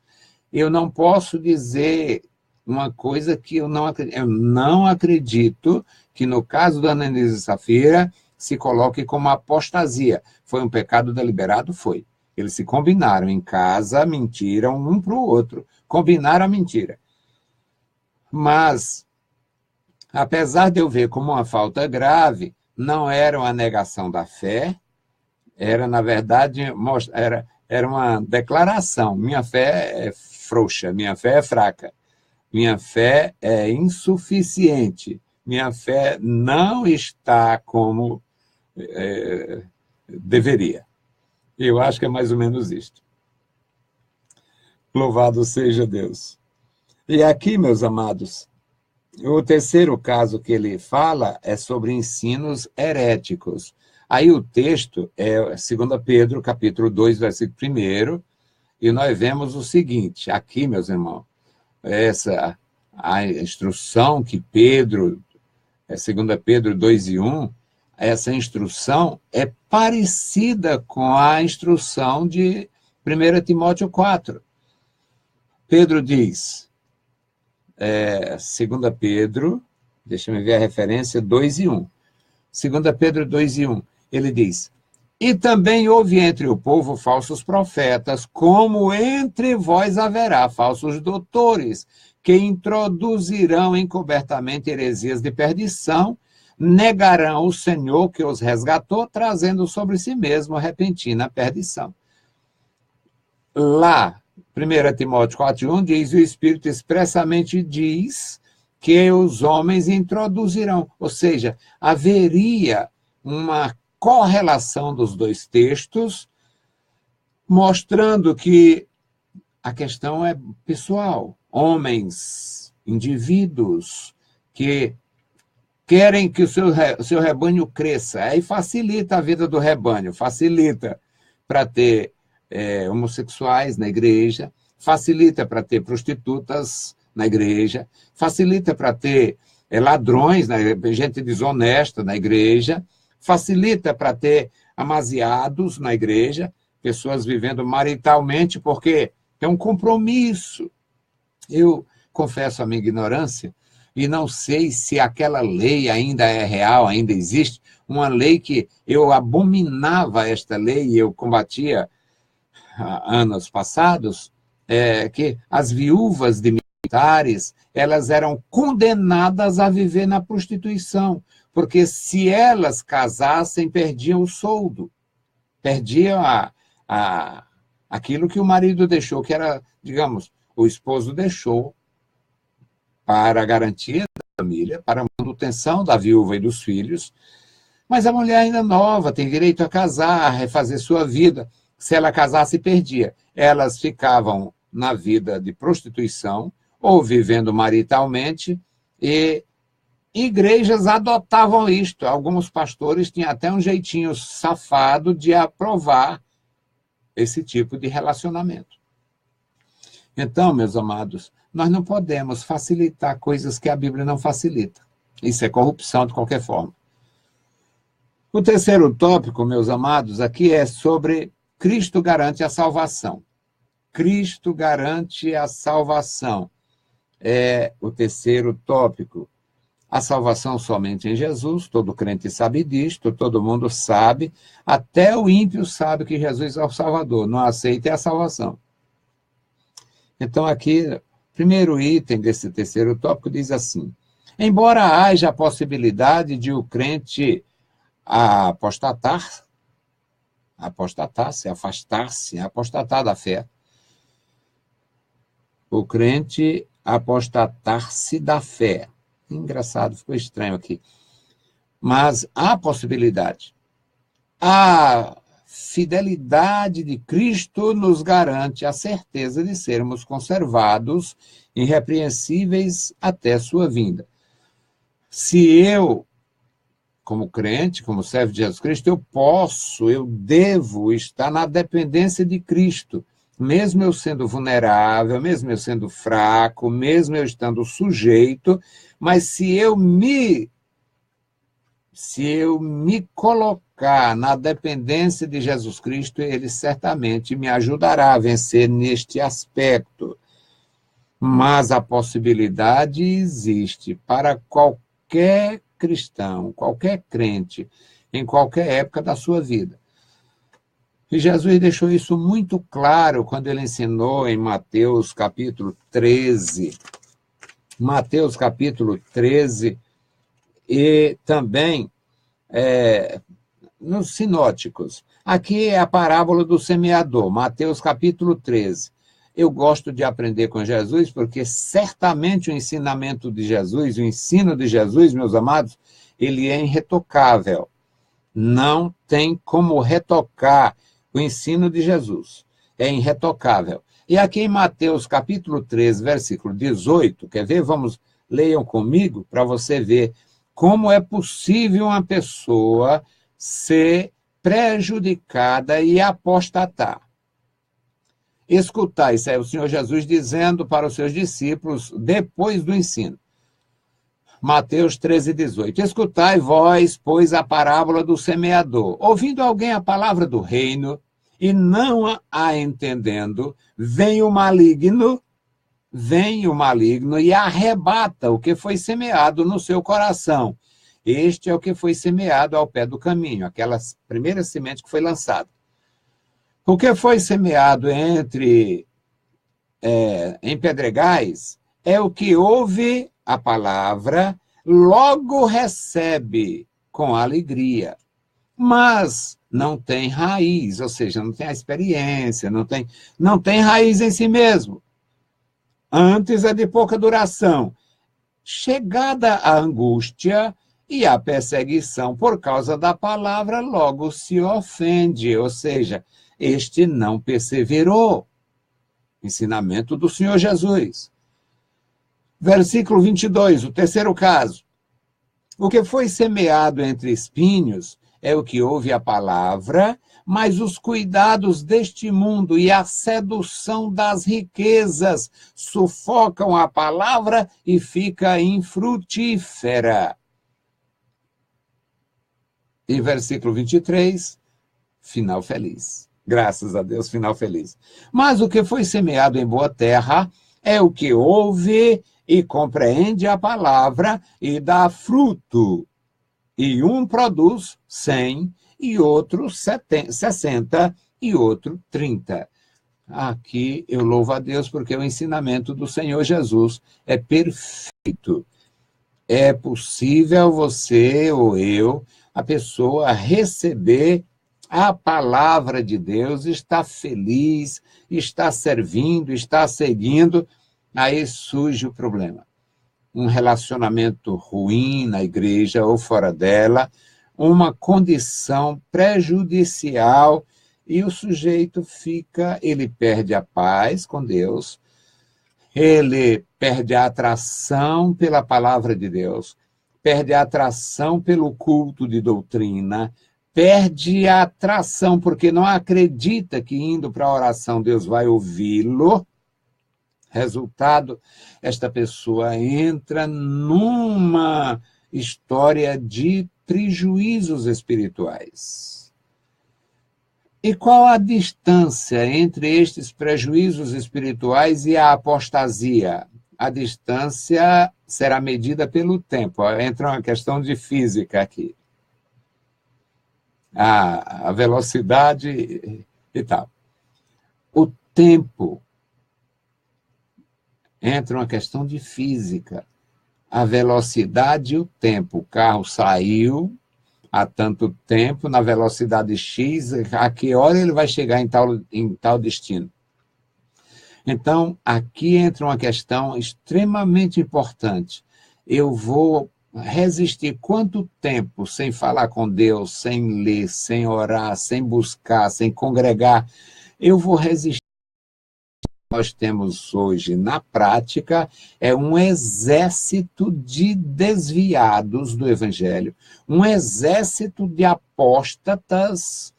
Eu não posso dizer uma coisa que eu não acredito. Eu não acredito que, no caso da Ananias e Safira, se coloque como apostasia. Foi um pecado deliberado? Foi. Eles se combinaram em casa, mentiram um para o outro. Combinaram a mentira. Mas, apesar de eu ver como uma falta grave, não era uma negação da fé, era, na verdade, era uma declaração. Minha fé é frouxa, minha fé é fraca, minha fé é insuficiente, minha fé não está como deveria. Eu acho que é mais ou menos isto. Louvado seja Deus. E aqui, meus amados, o terceiro caso que ele fala é sobre ensinos heréticos. Aí o texto é 2 Pedro, capítulo 2, versículo 1, e nós vemos o seguinte, aqui, meus irmãos, a instrução que Pedro, 2 Pedro 2:1, essa instrução é parecida com a instrução de 1 Timóteo 4. Pedro diz, 2 Pedro, deixa eu ver a referência, 2:1. 2 Pedro 2:1, ele diz, e também houve entre o povo falsos profetas, como entre vós haverá falsos doutores, que introduzirão encobertamente heresias de perdição, negarão o Senhor que os resgatou, trazendo sobre si mesmo repentina perdição. Lá, 1 Timóteo 4:1 diz, o Espírito expressamente diz que os homens introduzirão, ou seja, haveria uma correlação dos dois textos, mostrando que a questão é pessoal. Homens, indivíduos que querem que o seu rebanho cresça, aí facilita a vida do rebanho, facilita para ter homossexuais na igreja, facilita para ter prostitutas na igreja, facilita para ter ladrões, gente desonesta na igreja, facilita para ter amasiados na igreja, pessoas vivendo maritalmente, porque é um compromisso. Eu confesso a minha ignorância e não sei se aquela lei ainda é real, ainda existe, uma lei que eu abominava esta lei e eu combatia anos passados, que as viúvas de militares, elas eram condenadas a viver na prostituição, porque se elas casassem, perdiam o soldo, perdiam aquilo que o marido deixou, que era, digamos, o esposo deixou para a garantia da família, para a manutenção da viúva e dos filhos, mas a mulher ainda nova, tem direito a casar, a refazer sua vida. Se ela casasse, perdia. Elas ficavam na vida de prostituição ou vivendo maritalmente e igrejas adotavam isto. Alguns pastores tinham até um jeitinho safado de aprovar esse tipo de relacionamento. Então, meus amados, nós não podemos facilitar coisas que a Bíblia não facilita. Isso é corrupção de qualquer forma. O terceiro tópico, meus amados, aqui é sobre Cristo garante a salvação. Cristo garante a salvação. É o terceiro tópico. A salvação somente em Jesus, todo crente sabe disto, todo mundo sabe, até o ímpio sabe que Jesus é o Salvador, não aceita a salvação. Então aqui, primeiro item desse terceiro tópico diz assim, embora haja a possibilidade de o crente apostatar da fé, o crente apostatar-se da fé. Engraçado, ficou estranho aqui. Mas há possibilidade. A fidelidade de Cristo nos garante a certeza de sermos conservados irrepreensíveis até sua vinda. Se eu como crente, como servo de Jesus Cristo, eu devo estar na dependência de Cristo, mesmo eu sendo vulnerável, mesmo eu sendo fraco, mesmo eu estando sujeito, mas se eu me colocar na dependência de Jesus Cristo, ele certamente me ajudará a vencer neste aspecto. Mas a possibilidade existe para qualquer cristão, qualquer crente, em qualquer época da sua vida. E Jesus deixou isso muito claro quando ele ensinou em Mateus capítulo 13. Mateus capítulo 13 e também nos sinóticos. Aqui é a parábola do semeador, Mateus capítulo 13. Eu gosto de aprender com Jesus porque certamente o ensinamento de Jesus, o ensino de Jesus, meus amados, ele é irretocável. Não tem como retocar o ensino de Jesus. É irretocável. E aqui em Mateus capítulo 13, versículo 18, quer ver? Leiam comigo para você ver como é possível uma pessoa ser prejudicada e apostatar. Escutai, isso é o Senhor Jesus dizendo para os seus discípulos depois do ensino. Mateus 13, 18. Escutai vós, pois, a parábola do semeador. Ouvindo alguém a palavra do reino e não a entendendo, vem o maligno e arrebata o que foi semeado no seu coração. Este é o que foi semeado ao pé do caminho, aquela primeira semente que foi lançada. O que foi semeado em pedregais é o que ouve a palavra, logo recebe com alegria, mas não tem raiz, ou seja, não tem a experiência, não tem raiz em si mesmo. Antes é de pouca duração. Chegada a angústia e a perseguição por causa da palavra, logo se ofende, ou seja, este não perseverou. Ensinamento do Senhor Jesus. Versículo 22, o terceiro caso. O que foi semeado entre espinhos é o que ouve a palavra, mas os cuidados deste mundo e a sedução das riquezas sufocam a palavra e fica infrutífera. E versículo 23, final feliz. Graças a Deus, final feliz. Mas o que foi semeado em boa terra é o que ouve e compreende a palavra e dá fruto. E um produz 100, e outro 60, e outro 30. Aqui eu louvo a Deus porque o ensinamento do Senhor Jesus é perfeito. É possível você ou eu, a pessoa, receber a palavra de Deus, está feliz, está servindo, está seguindo, aí surge o problema. Um relacionamento ruim na igreja ou fora dela, uma condição prejudicial, e o sujeito ele perde a paz com Deus, ele perde a atração pela palavra de Deus, perde a atração pelo culto de doutrina, perde a atração porque não acredita que indo para a oração Deus vai ouvi-lo. Resultado, esta pessoa entra numa história de prejuízos espirituais. E qual a distância entre estes prejuízos espirituais e a apostasia? A distância será medida pelo tempo. Entra uma questão de física aqui. A velocidade e tal. O tempo. Entra uma questão de física. A velocidade e o tempo. O carro saiu há tanto tempo, na velocidade X, a que hora ele vai chegar em tal destino. Então, aqui entra uma questão extremamente importante. Eu vou resistir quanto tempo sem falar com Deus, sem ler, sem orar, sem buscar, sem congregar? Eu vou resistir nós temos hoje na prática é um exército de desviados do Evangelho, um exército de apóstatas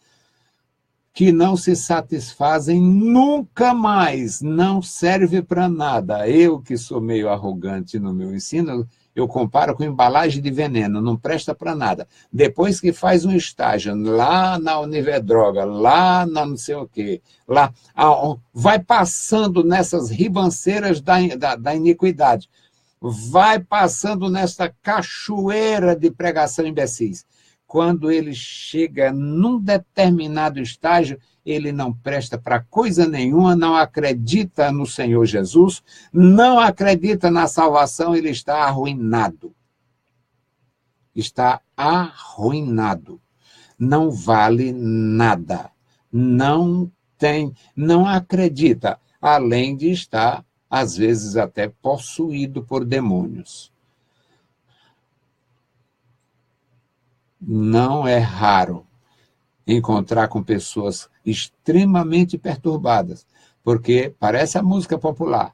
que não se satisfazem nunca mais, não serve para nada. Eu, que sou meio arrogante no meu ensino, eu comparo com embalagem de veneno, não presta para nada. Depois que faz um estágio lá na Univedroga, lá na não sei o quê, lá, vai passando nessas ribanceiras da iniquidade, vai passando nessa cachoeira de pregação imbecis. Quando ele chega num determinado estágio, ele não presta para coisa nenhuma, não acredita no Senhor Jesus, não acredita na salvação, ele está arruinado. Está arruinado. Não vale nada. Não acredita, além de estar, às vezes, até possuído por demônios. Não é raro encontrar com pessoas extremamente perturbadas, porque parece a música popular.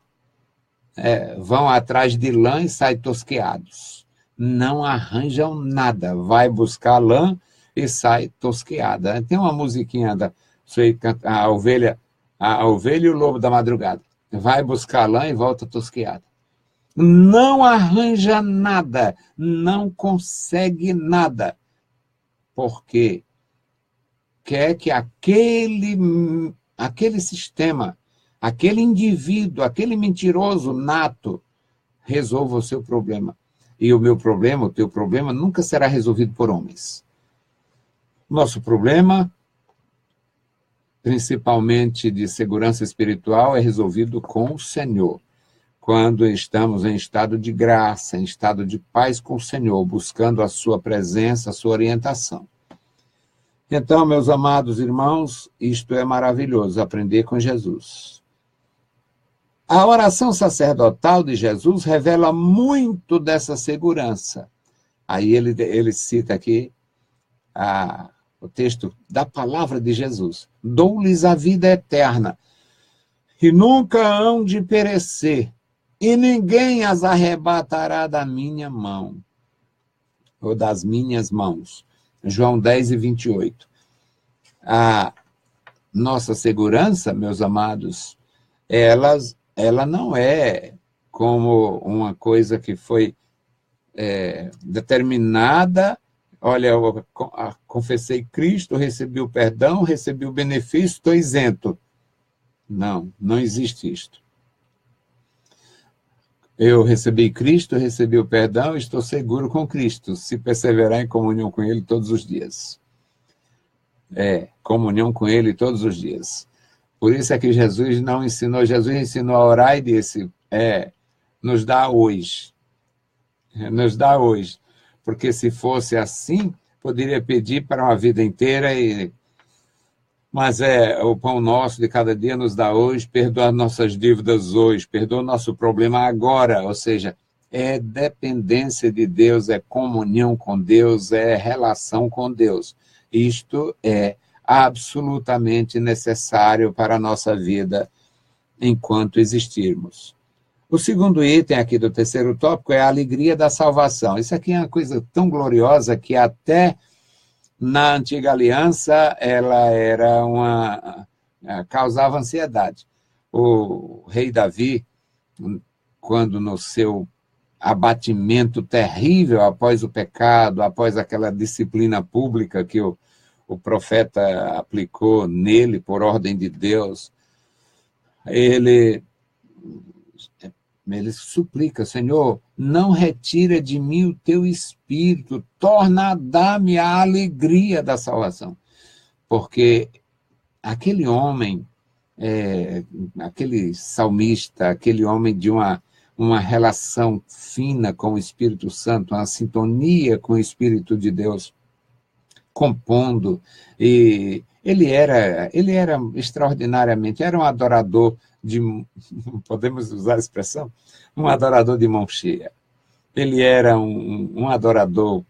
Vão atrás de lã e saem tosqueados. Não arranjam nada. Vai buscar lã e sai tosqueada. Tem uma musiquinha a ovelha e o lobo da madrugada. Vai buscar lã e volta tosqueada. Não arranja nada, não consegue nada. Porque quer que aquele sistema, aquele indivíduo, aquele mentiroso nato, resolva o seu problema. E o meu problema, o teu problema, nunca será resolvido por homens. Nosso problema, principalmente de segurança espiritual, é resolvido com o Senhor. Quando estamos em estado de graça, em estado de paz com o Senhor, buscando a sua presença, a sua orientação. Então, meus amados irmãos, isto é maravilhoso, aprender com Jesus. A oração sacerdotal de Jesus revela muito dessa segurança. Aí ele cita aqui o texto da palavra de Jesus. Dou-lhes a vida eterna, e nunca hão de perecer, e ninguém as arrebatará da minha mão, ou das minhas mãos. João 10:28. A nossa segurança, meus amados, ela não é como uma coisa que foi determinada. Olha, eu confessei Cristo, recebi o perdão, recebi o benefício, estou isento. Não existe isto. Eu recebi Cristo, recebi o perdão, estou seguro com Cristo, se perseverar em comunhão com Ele todos os dias. Comunhão com Ele todos os dias. Por isso é que Jesus não ensinou, Jesus ensinou a orar e disse, nos dá hoje. Nos dá hoje. Porque se fosse assim, poderia pedir para uma vida inteira, mas o pão nosso de cada dia nos dá hoje, perdoa nossas dívidas hoje, perdoa o nosso problema agora, ou seja, é dependência de Deus, é comunhão com Deus, é relação com Deus. Isto é absolutamente necessário para a nossa vida enquanto existirmos. O segundo item aqui do terceiro tópico é a alegria da salvação. Isso aqui é uma coisa tão gloriosa que até na antiga aliança ela causava ansiedade. O rei Davi, quando no seu abatimento terrível após o pecado, após aquela disciplina pública que o profeta aplicou nele por ordem de Deus, ele suplica, Senhor, não retira de mim o teu espírito, torna a dar-me a alegria da salvação. Porque aquele homem, aquele salmista, aquele homem de uma relação fina com o Espírito Santo, uma sintonia com o Espírito de Deus, compondo, e ele era extraordinariamente, era um adorador podemos usar a expressão? Um adorador de mão cheia. Ele era um adorador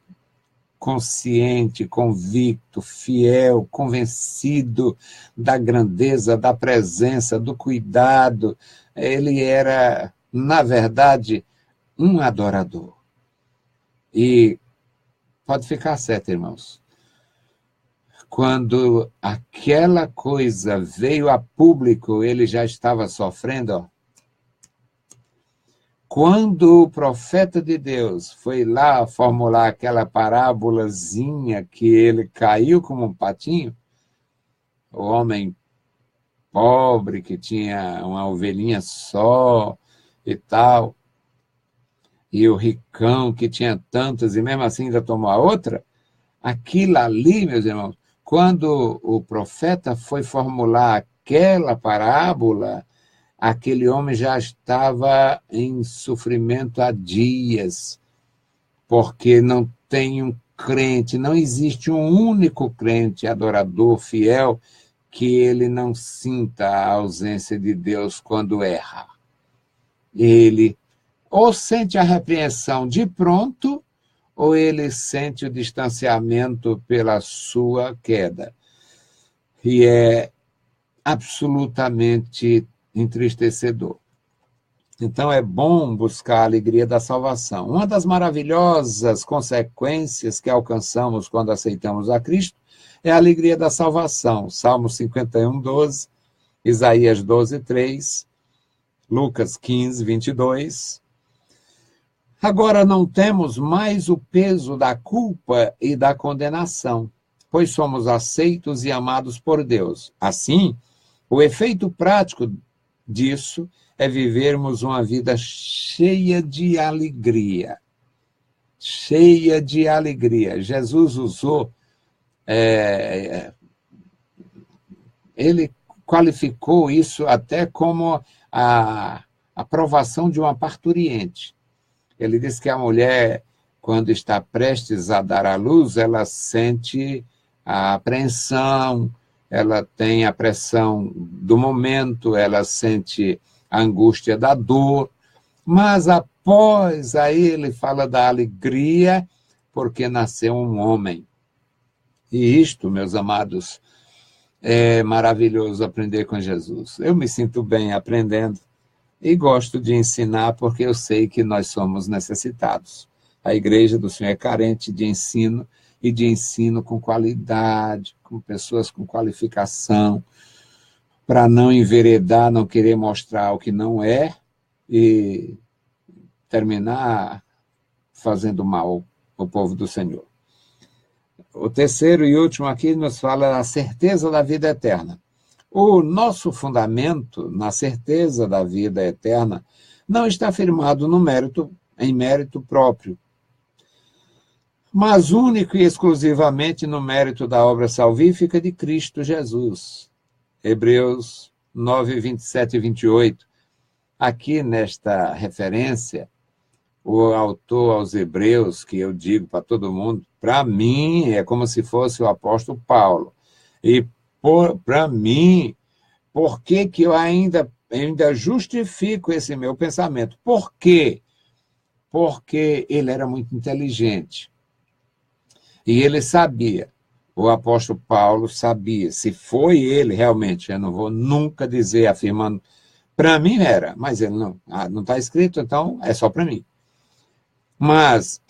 consciente, convicto, fiel, convencido da grandeza, da presença, do cuidado. Ele era, na verdade, um adorador. E pode ficar certo, irmãos. Quando aquela coisa veio a público, ele já estava sofrendo. Ó. Quando o profeta de Deus foi lá formular aquela parábolazinha que ele caiu como um patinho, o homem pobre que tinha uma ovelhinha só e tal, e o ricão que tinha tantas e mesmo assim ainda tomou a outra, aquilo ali, meus irmãos, quando o profeta foi formular aquela parábola, aquele homem já estava em sofrimento há dias, porque não tem um crente, não existe um único crente adorador, fiel, que ele não sinta a ausência de Deus quando erra. Ele ou sente a repreensão de pronto, ou ele sente o distanciamento pela sua queda. E é absolutamente entristecedor. Então é bom buscar a alegria da salvação. Uma das maravilhosas consequências que alcançamos quando aceitamos a Cristo é a alegria da salvação. Salmo 51, 12, Isaías 12, 3, Lucas 15, 22. Agora não temos mais o peso da culpa e da condenação, pois somos aceitos e amados por Deus. Assim, o efeito prático disso é vivermos uma vida cheia de alegria. Cheia de alegria. Jesus usou, ele qualificou isso até como a aprovação de uma parturiente. Ele diz que a mulher, quando está prestes a dar à luz, ela sente a apreensão, ela tem a pressão do momento, ela sente a angústia da dor, mas após aí ele fala da alegria, porque nasceu um homem. E isto, meus amados, é maravilhoso aprender com Jesus. Eu me sinto bem aprendendo e gosto de ensinar porque eu sei que nós somos necessitados. A igreja do Senhor é carente de ensino, e de ensino com qualidade, com pessoas com qualificação, para não enveredar, não querer mostrar o que não é e terminar fazendo mal ao povo do Senhor. O terceiro e último aqui nos fala da certeza da vida eterna. O nosso fundamento na certeza da vida eterna não está firmado em mérito próprio, mas único e exclusivamente no mérito da obra salvífica de Cristo Jesus. Hebreus 9, 27 e 28. Aqui nesta referência, o autor aos Hebreus, que eu digo para todo mundo, para mim é como se fosse o apóstolo Paulo. E para mim, por que eu ainda justifico esse meu pensamento? Por quê? Porque ele era muito inteligente. E ele sabia, o apóstolo Paulo sabia, se foi ele realmente, eu não vou nunca dizer afirmando, para mim era, mas ele não está escrito, então é só para mim. Mas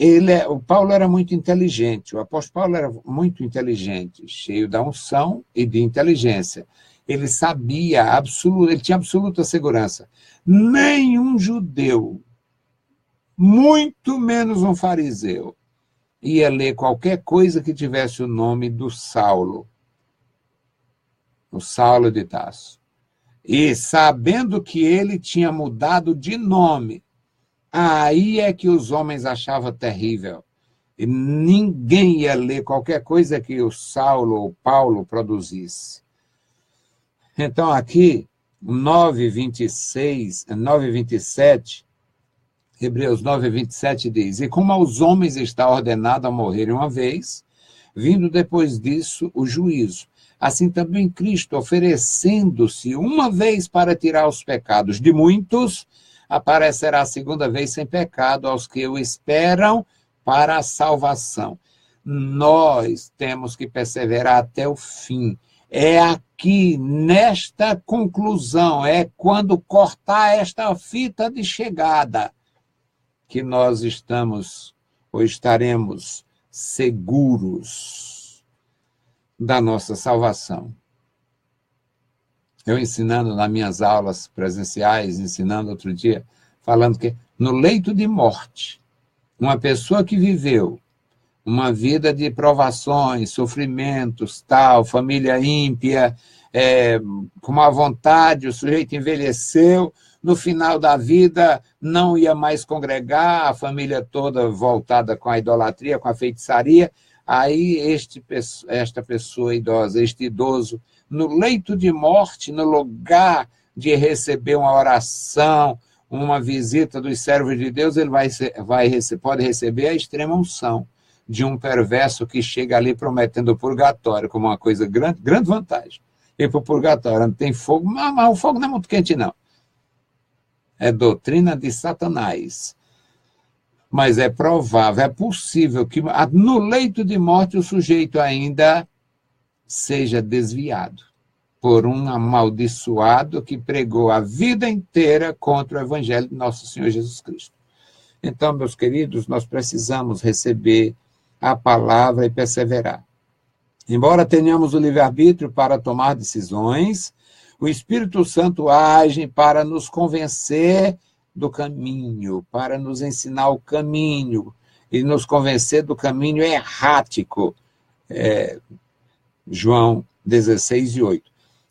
o Paulo era muito inteligente, o apóstolo Paulo era muito inteligente, cheio da unção e de inteligência. Ele sabia, ele tinha absoluta segurança. Nenhum judeu, muito menos um fariseu, ia ler qualquer coisa que tivesse o nome do Saulo, o Saulo de Tarso. E sabendo que ele tinha mudado de nome, aí é que os homens achavam terrível. E ninguém ia ler qualquer coisa que o Saulo ou Paulo produzisse. Então, aqui, 9:26, 9:27, Hebreus 9:27 diz: E como aos homens está ordenado a morrerem uma vez, vindo depois disso o juízo, assim também Cristo, oferecendo-se uma vez para tirar os pecados de muitos, aparecerá a segunda vez sem pecado aos que o esperam para a salvação. nós temos que perseverar até o fim. É aqui, nesta conclusão, é quando cortar esta fita de chegada, que nós estamos ou estaremos seguros da nossa salvação. Eu ensinando nas minhas aulas presenciais, ensinando outro dia, falando que no leito de morte, uma pessoa que viveu uma vida de provações, sofrimentos, tal, família ímpia, com má vontade, o sujeito envelheceu, no final da vida não ia mais congregar, a família toda voltada com a idolatria, com a feitiçaria, aí esta pessoa idosa, este idoso, no leito de morte, no lugar de receber uma oração, uma visita dos servos de Deus, ele pode receber a extrema unção de um perverso que chega ali prometendo o purgatório como uma coisa grande vantagem. Ir para o purgatório, não tem fogo, mas o fogo não é muito quente, não. É doutrina de Satanás. Mas é provável, é possível que no leito de morte o sujeito ainda seja desviado por um amaldiçoado que pregou a vida inteira contra o evangelho de nosso Senhor Jesus Cristo. Então, meus queridos, nós precisamos receber a palavra e perseverar. Embora tenhamos o livre-arbítrio para tomar decisões, o Espírito Santo age para nos convencer do caminho, para nos ensinar o caminho e nos convencer do caminho errático. João 16:8.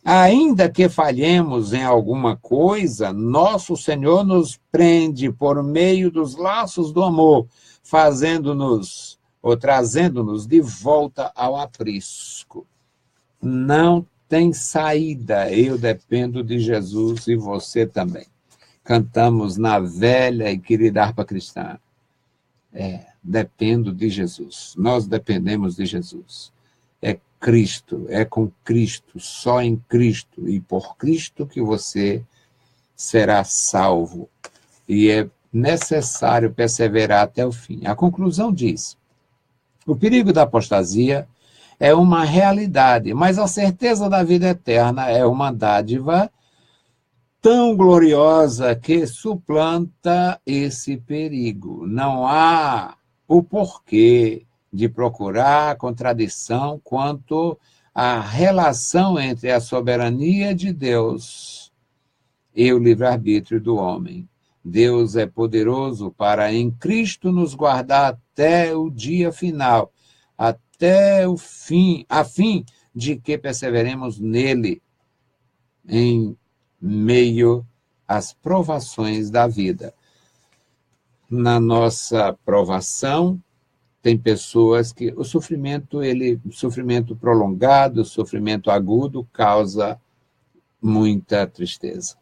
Ainda que falhemos em alguma coisa, nosso Senhor nos prende por meio dos laços do amor, fazendo-nos ou trazendo-nos de volta ao aprisco. Não tem saída, eu dependo de Jesus e você também. Cantamos na velha e querida harpa cristã. Dependo de Jesus, nós dependemos de Jesus. É Cristo, é com Cristo, só em Cristo e por Cristo que você será salvo. E é necessário perseverar até o fim. A conclusão diz: o perigo da apostasia é uma realidade, mas a certeza da vida eterna é uma dádiva tão gloriosa que suplanta esse perigo. Não há o porquê de procurar contradição quanto à relação entre a soberania de Deus e o livre-arbítrio do homem. Deus é poderoso para, em Cristo, nos guardar até o dia final, até o fim, a fim de que perseveremos nele, em meio às provações da vida. Na nossa provação, tem pessoas que o sofrimento prolongado, o sofrimento agudo, causa muita tristeza.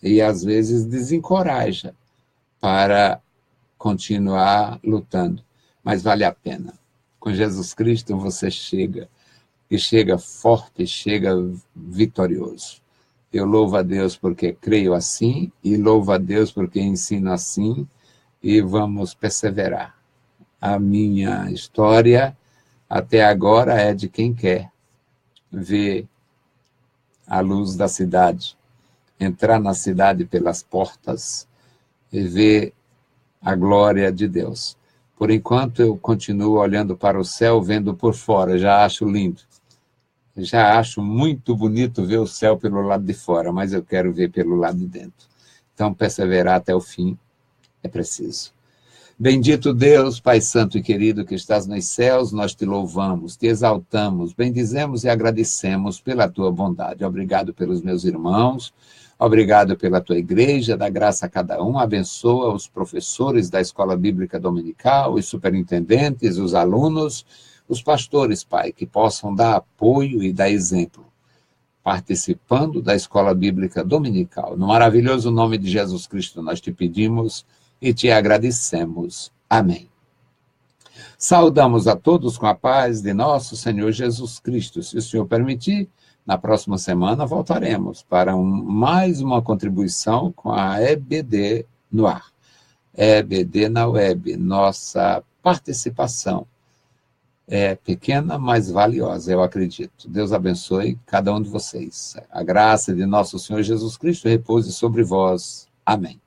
E, às vezes, desencoraja para continuar lutando. Mas vale a pena. Com Jesus Cristo você chega, e chega forte, chega vitorioso. Eu louvo a Deus porque creio assim, e louvo a Deus porque ensino assim, e vamos perseverar. A minha história, até agora, é de quem quer ver a luz da cidade, entrar na cidade pelas portas e ver a glória de Deus. Por enquanto, eu continuo olhando para o céu, vendo por fora, já acho lindo. Já acho muito bonito ver o céu pelo lado de fora, mas eu quero ver pelo lado de dentro. Então, perseverar até o fim é preciso. Bendito Deus, Pai Santo e querido que estás nos céus, nós te louvamos, te exaltamos, bendizemos e agradecemos pela tua bondade. Obrigado pelos meus irmãos, obrigado pela tua igreja, dá graça a cada um, abençoa os professores da Escola Bíblica Dominical, os superintendentes, os alunos, os pastores, Pai, que possam dar apoio e dar exemplo, participando da Escola Bíblica Dominical. No maravilhoso nome de Jesus Cristo nós te pedimos e te agradecemos. Amém. Saudamos a todos com a paz de nosso Senhor Jesus Cristo. Se o Senhor permitir, na próxima semana voltaremos para mais uma contribuição com a EBD no ar. EBD na web, nossa participação é pequena, mas valiosa, eu acredito. Deus abençoe cada um de vocês. A graça de nosso Senhor Jesus Cristo repouse sobre vós. Amém.